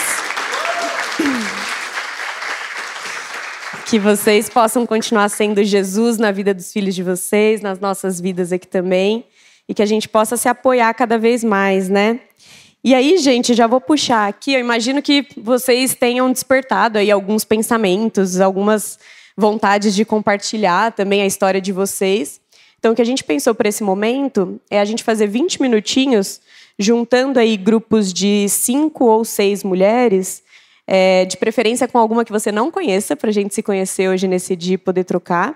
Que vocês possam continuar sendo Jesus na vida dos filhos de vocês, nas nossas vidas aqui também. E que a gente possa se apoiar cada vez mais, né? E aí, gente, já vou puxar aqui. Eu imagino que vocês tenham despertado aí alguns pensamentos, algumas vontades de compartilhar também a história de vocês. Então, o que a gente pensou para esse momento é a gente fazer 20 minutinhos, juntando aí grupos de 5 ou 6 mulheres, de preferência com alguma que você não conheça, para a gente se conhecer hoje nesse dia e poder trocar.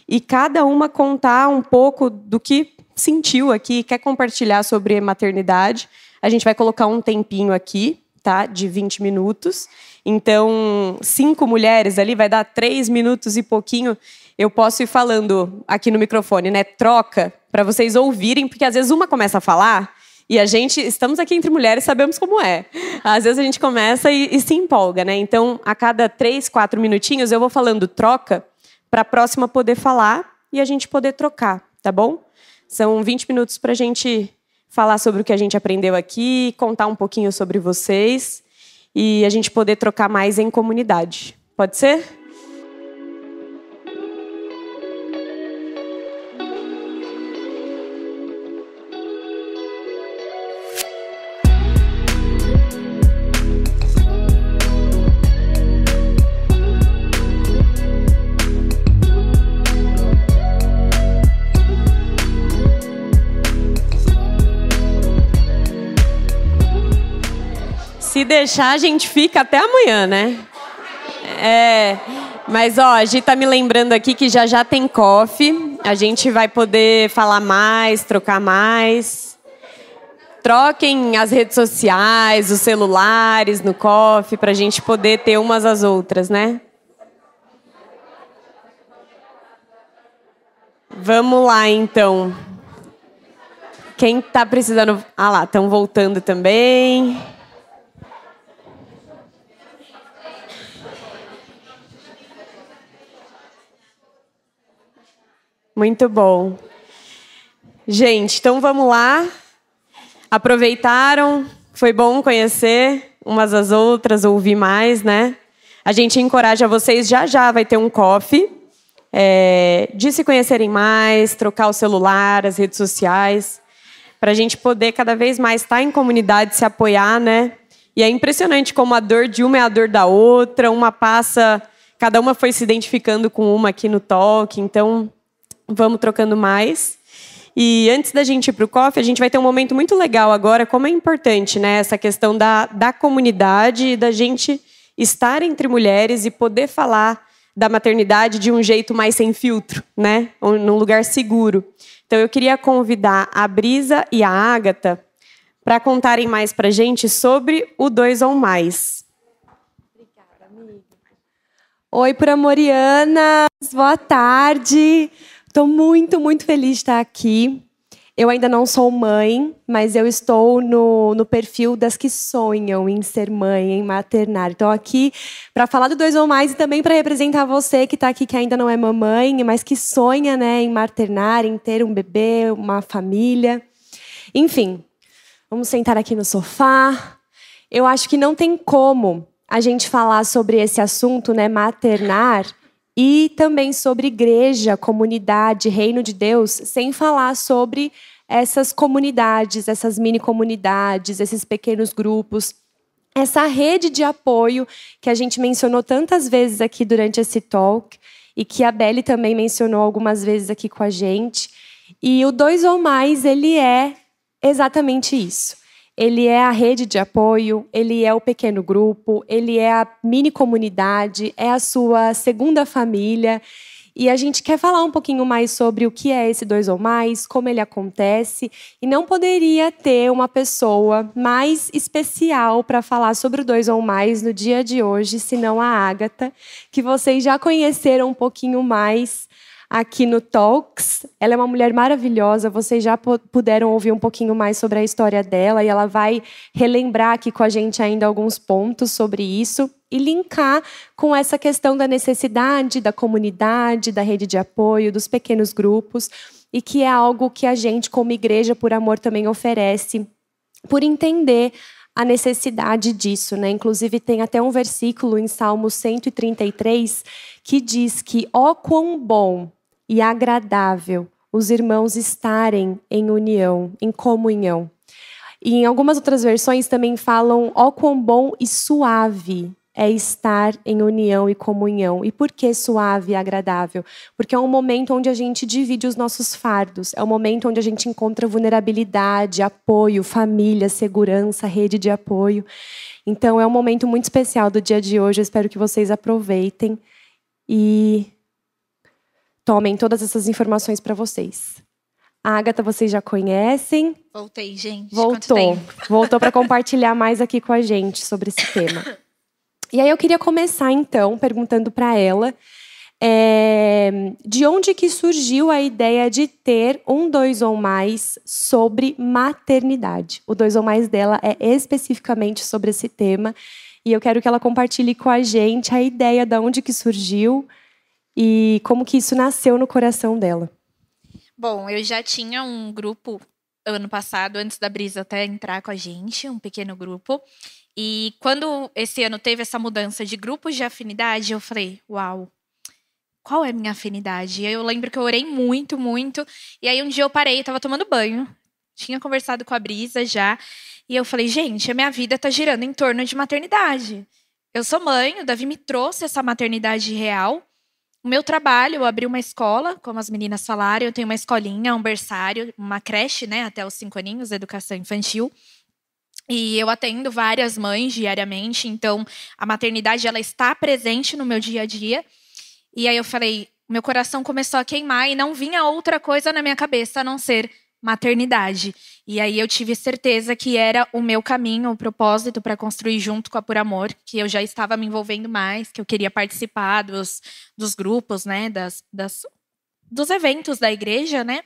E cada uma contar um pouco do que sentiu aqui, quer compartilhar sobre maternidade. A gente vai colocar um tempinho aqui, tá? De 20 minutos. Então, 5 mulheres ali, vai dar 3 minutos e pouquinho. Eu posso ir falando aqui no microfone, né? Troca, para vocês ouvirem, porque às vezes uma começa a falar e a gente, estamos aqui entre mulheres, sabemos como é. Às vezes a gente começa e se empolga, né? Então, a cada 3, 4 minutinhos, eu vou falando troca, para a próxima poder falar e a gente poder trocar, tá bom? São 20 minutos para a gente falar sobre o que a gente aprendeu aqui, contar um pouquinho sobre vocês e a gente poder trocar mais em comunidade. Pode ser? Se deixar, a gente fica até amanhã, né? Mas, ó, a gente tá me lembrando aqui que já tem coffee. A gente vai poder falar mais, trocar mais. Troquem as redes sociais, os celulares no coffee, pra gente poder ter umas às outras, né? Vamos lá, então. Quem tá precisando... Ah lá, estão voltando também. Muito bom. Gente, então vamos lá. Aproveitaram? Foi bom conhecer umas às outras, ouvir mais, né? A gente encoraja vocês, já vai ter um coffee, de se conhecerem mais, trocar o celular, as redes sociais, para a gente poder cada vez mais estar em comunidade, se apoiar, né? E é impressionante como a dor de uma é a dor da outra, uma passa... Cada uma foi se identificando com uma aqui no talk, então... Vamos trocando mais. E antes da gente ir para o coffee, a gente vai ter um momento muito legal agora, como é importante, né? Essa questão da comunidade e da gente estar entre mulheres e poder falar da maternidade de um jeito mais sem filtro, né? Num lugar seguro. Então, eu queria convidar a Brisa e a Ágata para contarem mais para a gente sobre o 2 ou Mais. Obrigada, amiga. Oi, Puramorianas! Boa tarde! Estou muito, muito feliz de estar aqui. Eu ainda não sou mãe, mas eu estou no perfil das que sonham em ser mãe, em maternar. Então, aqui para falar do 2 ou mais e também para representar você que está aqui, que ainda não é mamãe, mas que sonha, né, em maternar, em ter um bebê, uma família. Enfim, vamos sentar aqui no sofá. Eu acho que não tem como a gente falar sobre esse assunto, né, maternar, e também sobre igreja, comunidade, reino de Deus, sem falar sobre essas comunidades, essas mini-comunidades, esses pequenos grupos, essa rede de apoio que a gente mencionou tantas vezes aqui durante esse talk e que a Beli também mencionou algumas vezes aqui com a gente. E o 2 ou mais, ele é exatamente isso. Ele é a rede de apoio, ele é o pequeno grupo, ele é a mini-comunidade, é a sua segunda família. E a gente quer falar um pouquinho mais sobre o que é esse 2 ou mais, como ele acontece. E não poderia ter uma pessoa mais especial para falar sobre o 2 ou mais no dia de hoje, senão a Ágata, que vocês já conheceram um pouquinho mais aqui no Talks. Ela é uma mulher maravilhosa, vocês já puderam ouvir um pouquinho mais sobre a história dela e ela vai relembrar aqui com a gente ainda alguns pontos sobre isso e linkar com essa questão da necessidade da comunidade, da rede de apoio, dos pequenos grupos, e que é algo que a gente, como Igreja por Amor, também oferece, por entender a necessidade disso, né? Inclusive, tem até um versículo em Salmo 133 que diz que ó quão bom e agradável os irmãos estarem em união, em comunhão. E em algumas outras versões também falam ó quão bom e suave é estar em união e comunhão. E por que suave e agradável? Porque é um momento onde a gente divide os nossos fardos, é um momento onde a gente encontra vulnerabilidade, apoio, família, segurança, rede de apoio. Então é um momento muito especial do dia de hoje, eu espero que vocês aproveitem e tomem todas essas informações para vocês. A Ágata vocês já conhecem. Voltei, gente. Voltou para compartilhar mais aqui com a gente sobre esse tema. E aí eu queria começar, então, perguntando para ela de onde que surgiu a ideia de ter um 2 ou mais sobre maternidade. O 2 ou mais dela é especificamente sobre esse tema. E eu quero que ela compartilhe com a gente a ideia de onde que surgiu e como que isso nasceu no coração dela. Bom, eu já tinha um grupo ano passado, antes da Brisa até entrar com a gente, um pequeno grupo. E quando esse ano teve essa mudança de grupos de afinidade, eu falei, uau, qual é a minha afinidade? E aí eu lembro que eu orei muito, muito. E aí um dia eu parei, estava tomando banho, tinha conversado com a Brisa já. E eu falei, gente, a minha vida está girando em torno de maternidade. Eu sou mãe, o Davi me trouxe essa maternidade real. O meu trabalho, eu abri uma escola, como as meninas falaram, eu tenho uma escolinha, um berçário, uma creche, né, até os 5 aninhos, educação infantil. E eu atendo várias mães diariamente, então a maternidade ela está presente no meu dia a dia. E aí eu falei, meu coração começou a queimar e não vinha outra coisa na minha cabeça a não ser maternidade. E aí eu tive certeza que era o meu caminho, o propósito para construir junto com a Por Amor, que eu já estava me envolvendo mais, que eu queria participar dos grupos, né, dos eventos da igreja, né?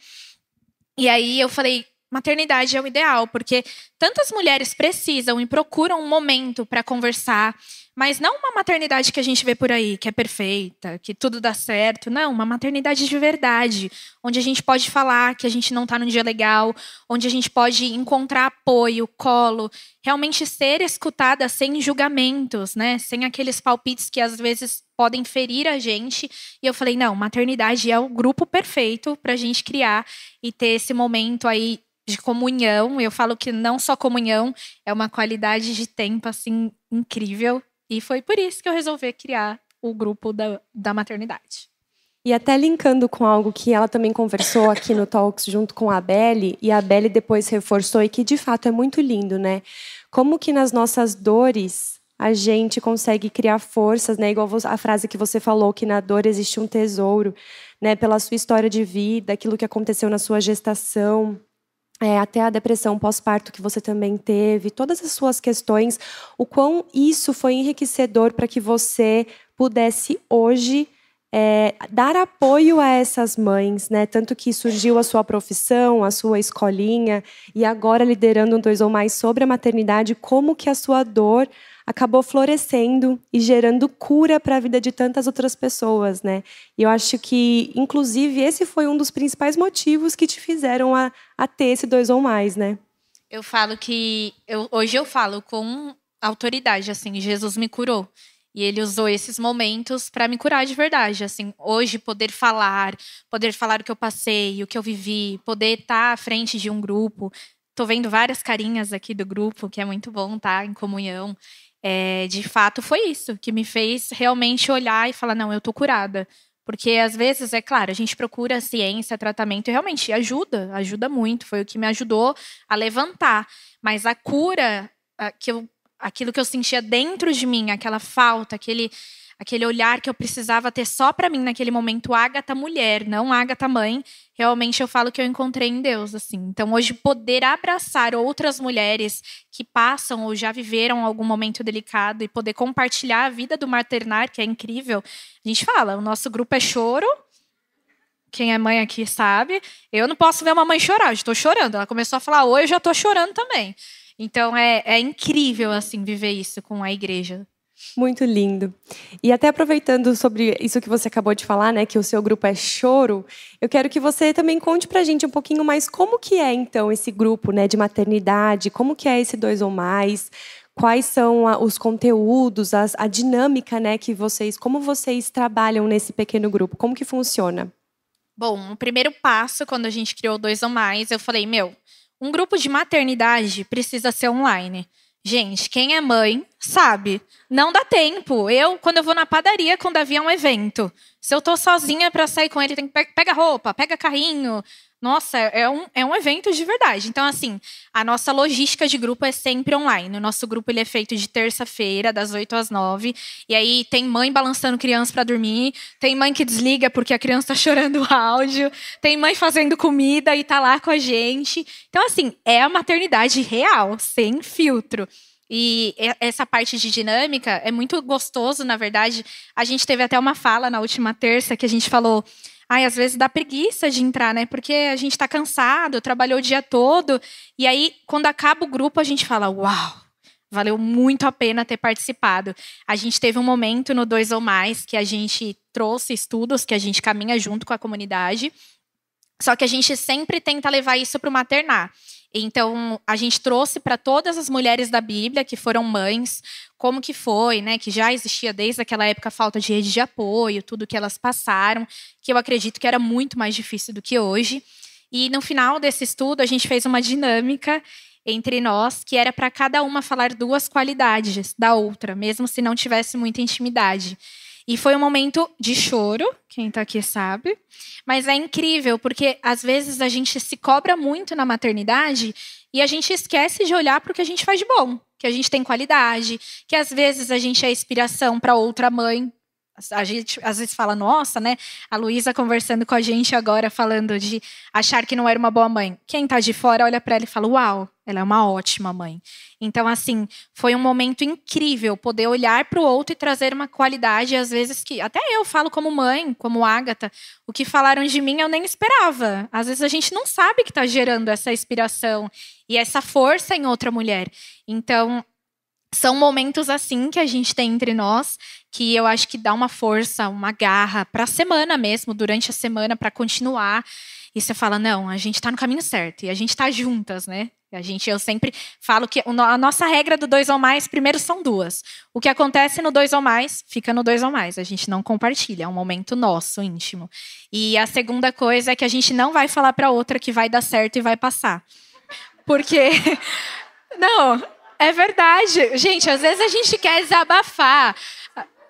E aí eu falei, maternidade é o ideal, porque tantas mulheres precisam e procuram um momento para conversar, mas não uma maternidade que a gente vê por aí, que é perfeita, que tudo dá certo. Não, uma maternidade de verdade, onde a gente pode falar que a gente não está num dia legal, onde a gente pode encontrar apoio, colo, realmente ser escutada sem julgamentos, né? Sem aqueles palpites que às vezes podem ferir a gente. E eu falei, não, maternidade é o grupo perfeito para a gente criar e ter esse momento aí de comunhão. Eu falo que não só comunhão, é uma qualidade de tempo assim incrível. E foi por isso que eu resolvi criar o grupo da maternidade. E até linkando com algo que ela também conversou aqui no Talks junto com a Beli, e a Beli depois reforçou, e que de fato é muito lindo, né? Como que nas nossas dores a gente consegue criar forças, né? Igual a frase que você falou, que na dor existe um tesouro, né? Pela sua história de vida, aquilo que aconteceu na sua gestação, até a depressão pós-parto que você também teve, todas as suas questões, o quão isso foi enriquecedor para que você pudesse hoje dar apoio a essas mães, né? Tanto que surgiu a sua profissão, a sua escolinha, e agora liderando um 2 ou mais sobre a maternidade, como que a sua dor acabou florescendo e gerando cura para a vida de tantas outras pessoas, né? E eu acho que, inclusive, esse foi um dos principais motivos que te fizeram a ter esse 2 ou mais, né? Eu falo que hoje eu falo com autoridade, assim, Jesus me curou. E ele usou esses momentos para me curar de verdade. Assim, hoje, poder falar o que eu passei, o que eu vivi, poder estar à frente de um grupo. Tô vendo várias carinhas aqui do grupo, que é muito bom estar em comunhão. De fato, foi isso que me fez realmente olhar e falar, não, eu tô curada. Porque, às vezes, é claro, a gente procura ciência, tratamento, e realmente ajuda muito. Foi o que me ajudou a levantar. Mas a cura, aquilo que eu sentia dentro de mim, aquela falta, aquele olhar que eu precisava ter só para mim naquele momento, Ágata mulher, não Ágata mãe, realmente eu falo que eu encontrei em Deus, assim. Então, hoje, poder abraçar outras mulheres que passam ou já viveram algum momento delicado e poder compartilhar a vida do maternar, que é incrível. A gente fala, o nosso grupo é choro. Quem é mãe aqui sabe. Eu não posso ver uma mãe chorar, eu estou chorando. Ela começou a falar oi, eu já estou chorando também. Então, é incrível, assim, viver isso com a igreja. Muito lindo. E até aproveitando sobre isso que você acabou de falar, né, que o seu grupo é choro, eu quero que você também conte pra gente um pouquinho mais como que é, então, esse grupo, né, de maternidade, como que é esse 2 ou mais, quais são os conteúdos, a dinâmica, né, como vocês trabalham nesse pequeno grupo, como que funciona? Bom, o primeiro passo, quando a gente criou o 2 ou mais, eu falei, um grupo de maternidade precisa ser online. Gente, quem é mãe sabe, não dá tempo. Quando eu vou na padaria com o Davi, é um evento. Se eu tô sozinha para sair com ele, tem que pega roupa, pega carrinho. Nossa, é um evento de verdade. Então, assim, a nossa logística de grupo é sempre online. O nosso grupo ele é feito de terça-feira, das 8 às 9. E aí tem mãe balançando criança para dormir. Tem mãe que desliga porque a criança tá chorando o áudio. Tem mãe fazendo comida e tá lá com a gente. Então, assim, é a maternidade real, sem filtro. E essa parte de dinâmica é muito gostoso, na verdade. A gente teve até uma fala na última terça que a gente falou... às vezes dá preguiça de entrar, né? Porque a gente está cansado, trabalhou o dia todo. E aí, quando acaba o grupo, a gente fala, uau, valeu muito a pena ter participado. A gente teve um momento no 2 ou mais que a gente trouxe estudos, que a gente caminha junto com a comunidade. Só que a gente sempre tenta levar isso para o maternar. Então, a gente trouxe para todas as mulheres da Bíblia que foram mães, como que foi, né? Que já existia desde aquela época a falta de rede de apoio, tudo que elas passaram, que eu acredito que era muito mais difícil do que hoje. E no final desse estudo, a gente fez uma dinâmica entre nós, que era para cada uma falar 2 qualidades da outra, mesmo se não tivesse muita intimidade. E foi um momento de choro, quem está aqui sabe. Mas é incrível, porque às vezes a gente se cobra muito na maternidade e a gente esquece de olhar para o que a gente faz de bom. Que a gente tem qualidade, que às vezes a gente é inspiração para outra mãe. A gente às vezes fala, nossa, né? A Luísa conversando com a gente agora, falando de achar que não era uma boa mãe. Quem está de fora olha para ela e fala, uau, ela é uma ótima mãe. Então, assim, foi um momento incrível poder olhar para o outro e trazer uma qualidade, às vezes que até eu falo como mãe, como Ágata, o que falaram de mim eu nem esperava. Às vezes a gente não sabe que está gerando essa inspiração e essa força em outra mulher. Então, são momentos assim que a gente tem entre nós, que eu acho que dá uma força, uma garra para a semana mesmo, durante a semana, para continuar. E você fala, não, a gente está no caminho certo, e a gente está juntas, né? Eu sempre falo que a nossa regra do 2 ou mais, primeiro são 2. O que acontece no 2 ou mais, fica no 2 ou mais. A gente não compartilha, é um momento nosso, íntimo. E a segunda coisa é que a gente não vai falar para outra que vai dar certo e vai passar. Porque, não, é verdade. Gente, às vezes a gente quer desabafar.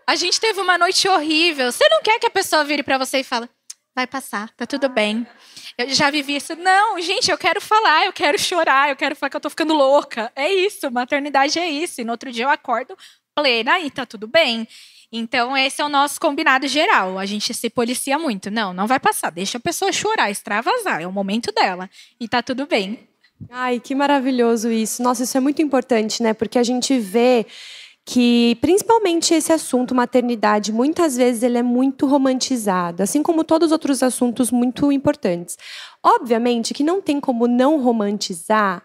A gente teve uma noite horrível. Você não quer que a pessoa vire para você e fale, vai passar, tá tudo bem. Eu já vivi isso. Não, gente, eu quero falar, eu quero chorar, eu quero falar que eu tô ficando louca. É isso, maternidade é isso. E no outro dia eu acordo plena e tá tudo bem. Então, esse é o nosso combinado geral. A gente se policia muito. Não vai passar. Deixa a pessoa chorar, extravasar. É o momento dela. E tá tudo bem. Ai, que maravilhoso isso. Nossa, isso é muito importante, né? Porque a gente vê que principalmente esse assunto maternidade, muitas vezes ele é muito romantizado, assim como todos os outros assuntos muito importantes. Obviamente que não tem como não romantizar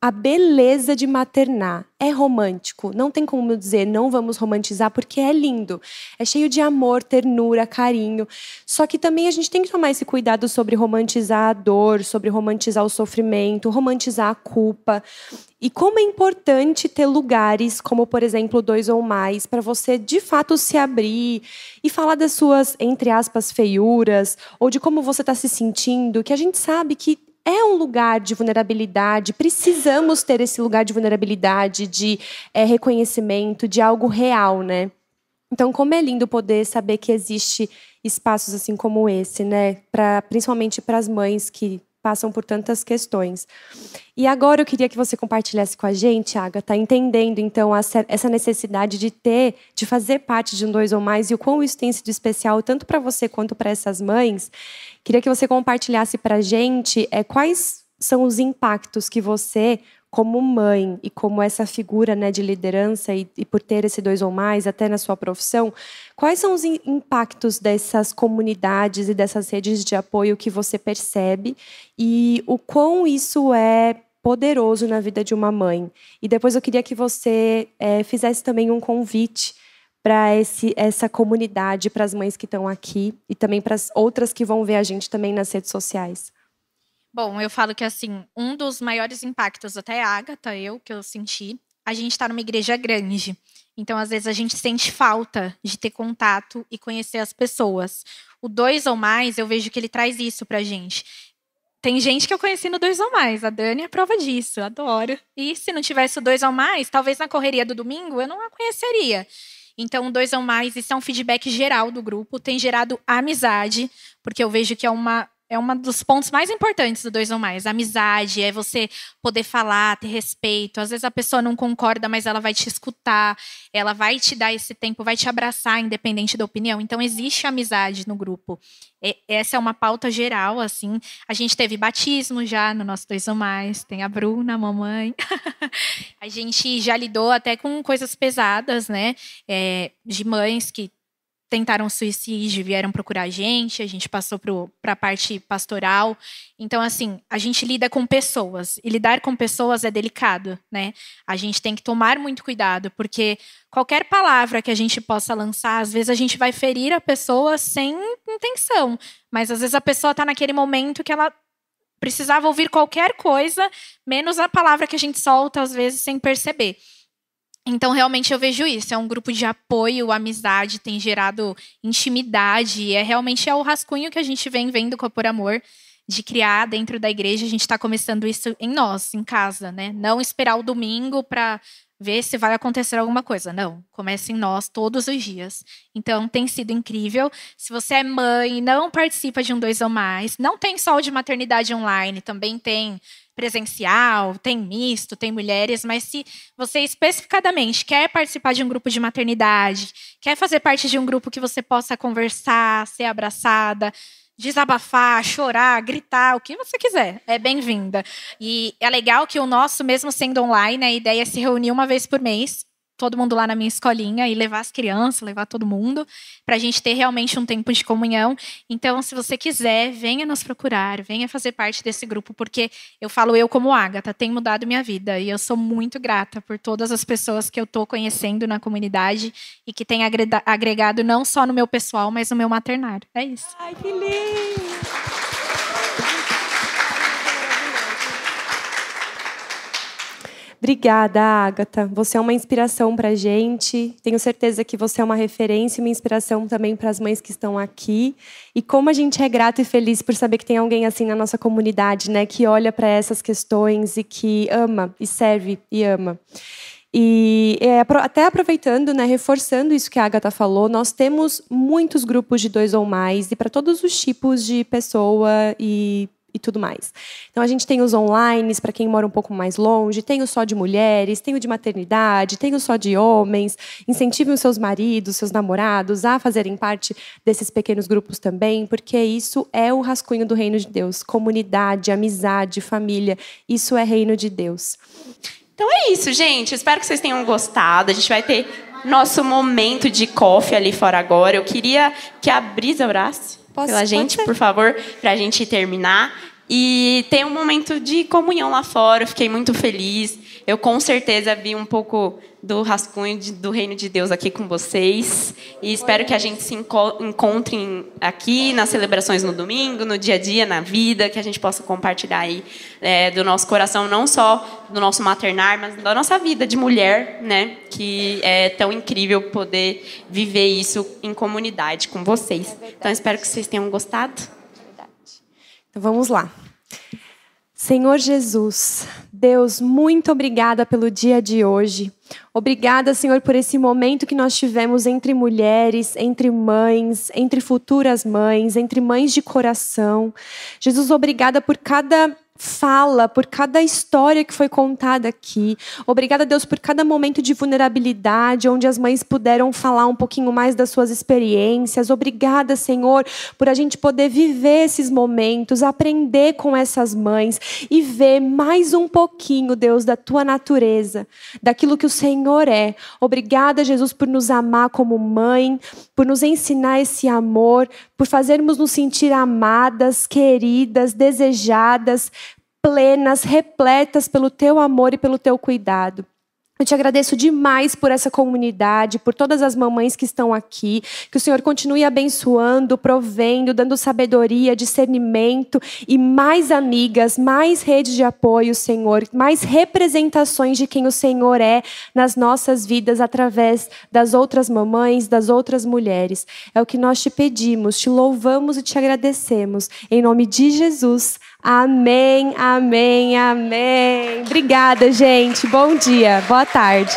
a beleza de maternar. É romântico, não tem como dizer não vamos romantizar, porque é lindo. É cheio de amor, ternura, carinho. Só que também a gente tem que tomar esse cuidado sobre romantizar a dor, sobre romantizar o sofrimento, romantizar a culpa. E como é importante ter lugares, como, por exemplo, 2 ou mais, para você, de fato, se abrir e falar das suas, entre aspas, feiuras, ou de como você está se sentindo, que a gente sabe que é um lugar de vulnerabilidade, precisamos ter esse lugar de vulnerabilidade, de reconhecimento, de algo real, né? Então, como é lindo poder saber que existe espaços assim como esse, né? Principalmente para as mães que passam por tantas questões. E agora eu queria que você compartilhasse com a gente, Agatha, entendendo então essa necessidade de fazer parte de um 2 ou mais e o quão isso tem sido especial tanto para você quanto para essas mães. Queria que você compartilhasse para a gente quais são os impactos que você, como mãe e como essa figura, né, de liderança e por ter esse 2 ou mais, até na sua profissão, quais são os impactos dessas comunidades e dessas redes de apoio que você percebe e o quão isso é poderoso na vida de uma mãe? E depois eu queria que você fizesse também um convite para essa comunidade, para as mães que estão aqui e também para as outras que vão ver a gente também nas redes sociais. Bom, eu falo que assim, um dos maiores impactos, até a Agatha, que eu senti, a gente está numa igreja grande. Então, às vezes, a gente sente falta de ter contato e conhecer as pessoas. O 2 ou mais, eu vejo que ele traz isso pra gente. Tem gente que eu conheci no 2 ou mais. A Dani é prova disso, eu adoro. E se não tivesse o 2 ou mais, talvez na correria do domingo eu não a conheceria. Então, o 2 ou mais, isso é um feedback geral do grupo. Tem gerado amizade, porque eu vejo que é um dos pontos mais importantes do 2 ou mais. A amizade, é você poder falar, ter respeito. Às vezes a pessoa não concorda, mas ela vai te escutar, ela vai te dar esse tempo, vai te abraçar, independente da opinião. Então, existe amizade no grupo. Essa é uma pauta geral, assim. A gente teve batismo já no nosso 2 ou mais. Tem a Bruna, a mamãe. A gente já lidou até com coisas pesadas, né? De mães que tentaram suicídio, vieram procurar a gente passou para a parte pastoral. Então, assim, a gente lida com pessoas, e lidar com pessoas é delicado, né? A gente tem que tomar muito cuidado, porque qualquer palavra que a gente possa lançar, às vezes a gente vai ferir a pessoa sem intenção, mas às vezes a pessoa está naquele momento que ela precisava ouvir qualquer coisa, menos a palavra que a gente solta, às vezes, sem perceber. Então, realmente, eu vejo isso. É um grupo de apoio, amizade, tem gerado intimidade. Realmente é o rascunho que a gente vem vendo com a Por Amor, de criar dentro da igreja. A gente está começando isso em nós, em casa, né? Não esperar o domingo para ver se vai acontecer alguma coisa. Não, começa em nós todos os dias. Então, tem sido incrível. Se você é mãe, não participa de um 2 ou mais, não tem só o de maternidade online, também tem presencial, tem misto, tem mulheres, mas se você especificadamente quer participar de um grupo de maternidade, quer fazer parte de um grupo que você possa conversar, ser abraçada, desabafar, chorar, gritar, o que você quiser, é bem-vinda. E é legal que o nosso, mesmo sendo online, a ideia é se reunir uma vez por mês, todo mundo lá na minha escolinha, e levar as crianças, levar todo mundo, para a gente ter realmente um tempo de comunhão. Então, se você quiser, venha nos procurar, venha fazer parte desse grupo, porque eu falo como Agatha, tem mudado minha vida, e eu sou muito grata por todas as pessoas que eu estou conhecendo na comunidade e que tem agregado não só no meu pessoal, mas no meu maternário. É isso. Ai, que lindo! Obrigada, Agatha. Você é uma inspiração para a gente. Tenho certeza que você é uma referência e uma inspiração também para as mães que estão aqui. E como a gente é grato e feliz por saber que tem alguém assim na nossa comunidade, né, que olha para essas questões e que ama e serve e ama. E até aproveitando, né, reforçando isso que a Agatha falou, nós temos muitos grupos de 2 ou mais e para todos os tipos de pessoa e tudo mais. Então, a gente tem os online, para quem mora um pouco mais longe, tem o só de mulheres, tem o de maternidade, tem o só de homens. Incentivem os seus maridos, seus namorados a fazerem parte desses pequenos grupos também, porque isso é o rascunho do reino de Deus. Comunidade, amizade, família, isso é reino de Deus. Então é isso, gente. Espero que vocês tenham gostado. A gente vai ter nosso momento de coffee ali fora agora. Eu queria que a Brisa orasse pela gente, por favor, para a gente terminar. E ter um momento de comunhão lá fora. Eu fiquei muito feliz. Eu, com certeza, vi um pouco do rascunho do reino de Deus aqui com vocês. E espero que a gente se encontre aqui nas celebrações no domingo, no dia a dia, na vida, que a gente possa compartilhar aí do nosso coração, não só do nosso maternar, mas da nossa vida de mulher, né? Que é tão incrível poder viver isso em comunidade com vocês. Então, espero que vocês tenham gostado. Então, vamos lá. Senhor Jesus, Deus, muito obrigada pelo dia de hoje. Obrigada, Senhor, por esse momento que nós tivemos entre mulheres, entre mães, entre futuras mães, entre mães de coração. Jesus, obrigada por cada fala, por cada história que foi contada aqui. Obrigada, Deus, por cada momento de vulnerabilidade, onde as mães puderam falar um pouquinho mais das suas experiências. Obrigada, Senhor, por a gente poder viver esses momentos, aprender com essas mães e ver mais um pouquinho, Deus, da tua natureza, daquilo que o Senhor é. Obrigada, Jesus, por nos amar como mãe, por nos ensinar esse amor, por fazermos nos sentir amadas, queridas, desejadas, plenas, repletas pelo teu amor e pelo teu cuidado. Eu te agradeço demais por essa comunidade, por todas as mamães que estão aqui. Que o Senhor continue abençoando, provendo, dando sabedoria, discernimento e mais amigas, mais redes de apoio, Senhor. Mais representações de quem o Senhor é nas nossas vidas através das outras mamães, das outras mulheres. É o que nós te pedimos, te louvamos e te agradecemos. Em nome de Jesus. Amém, amém, amém. Obrigada, gente. Bom dia, boa tarde.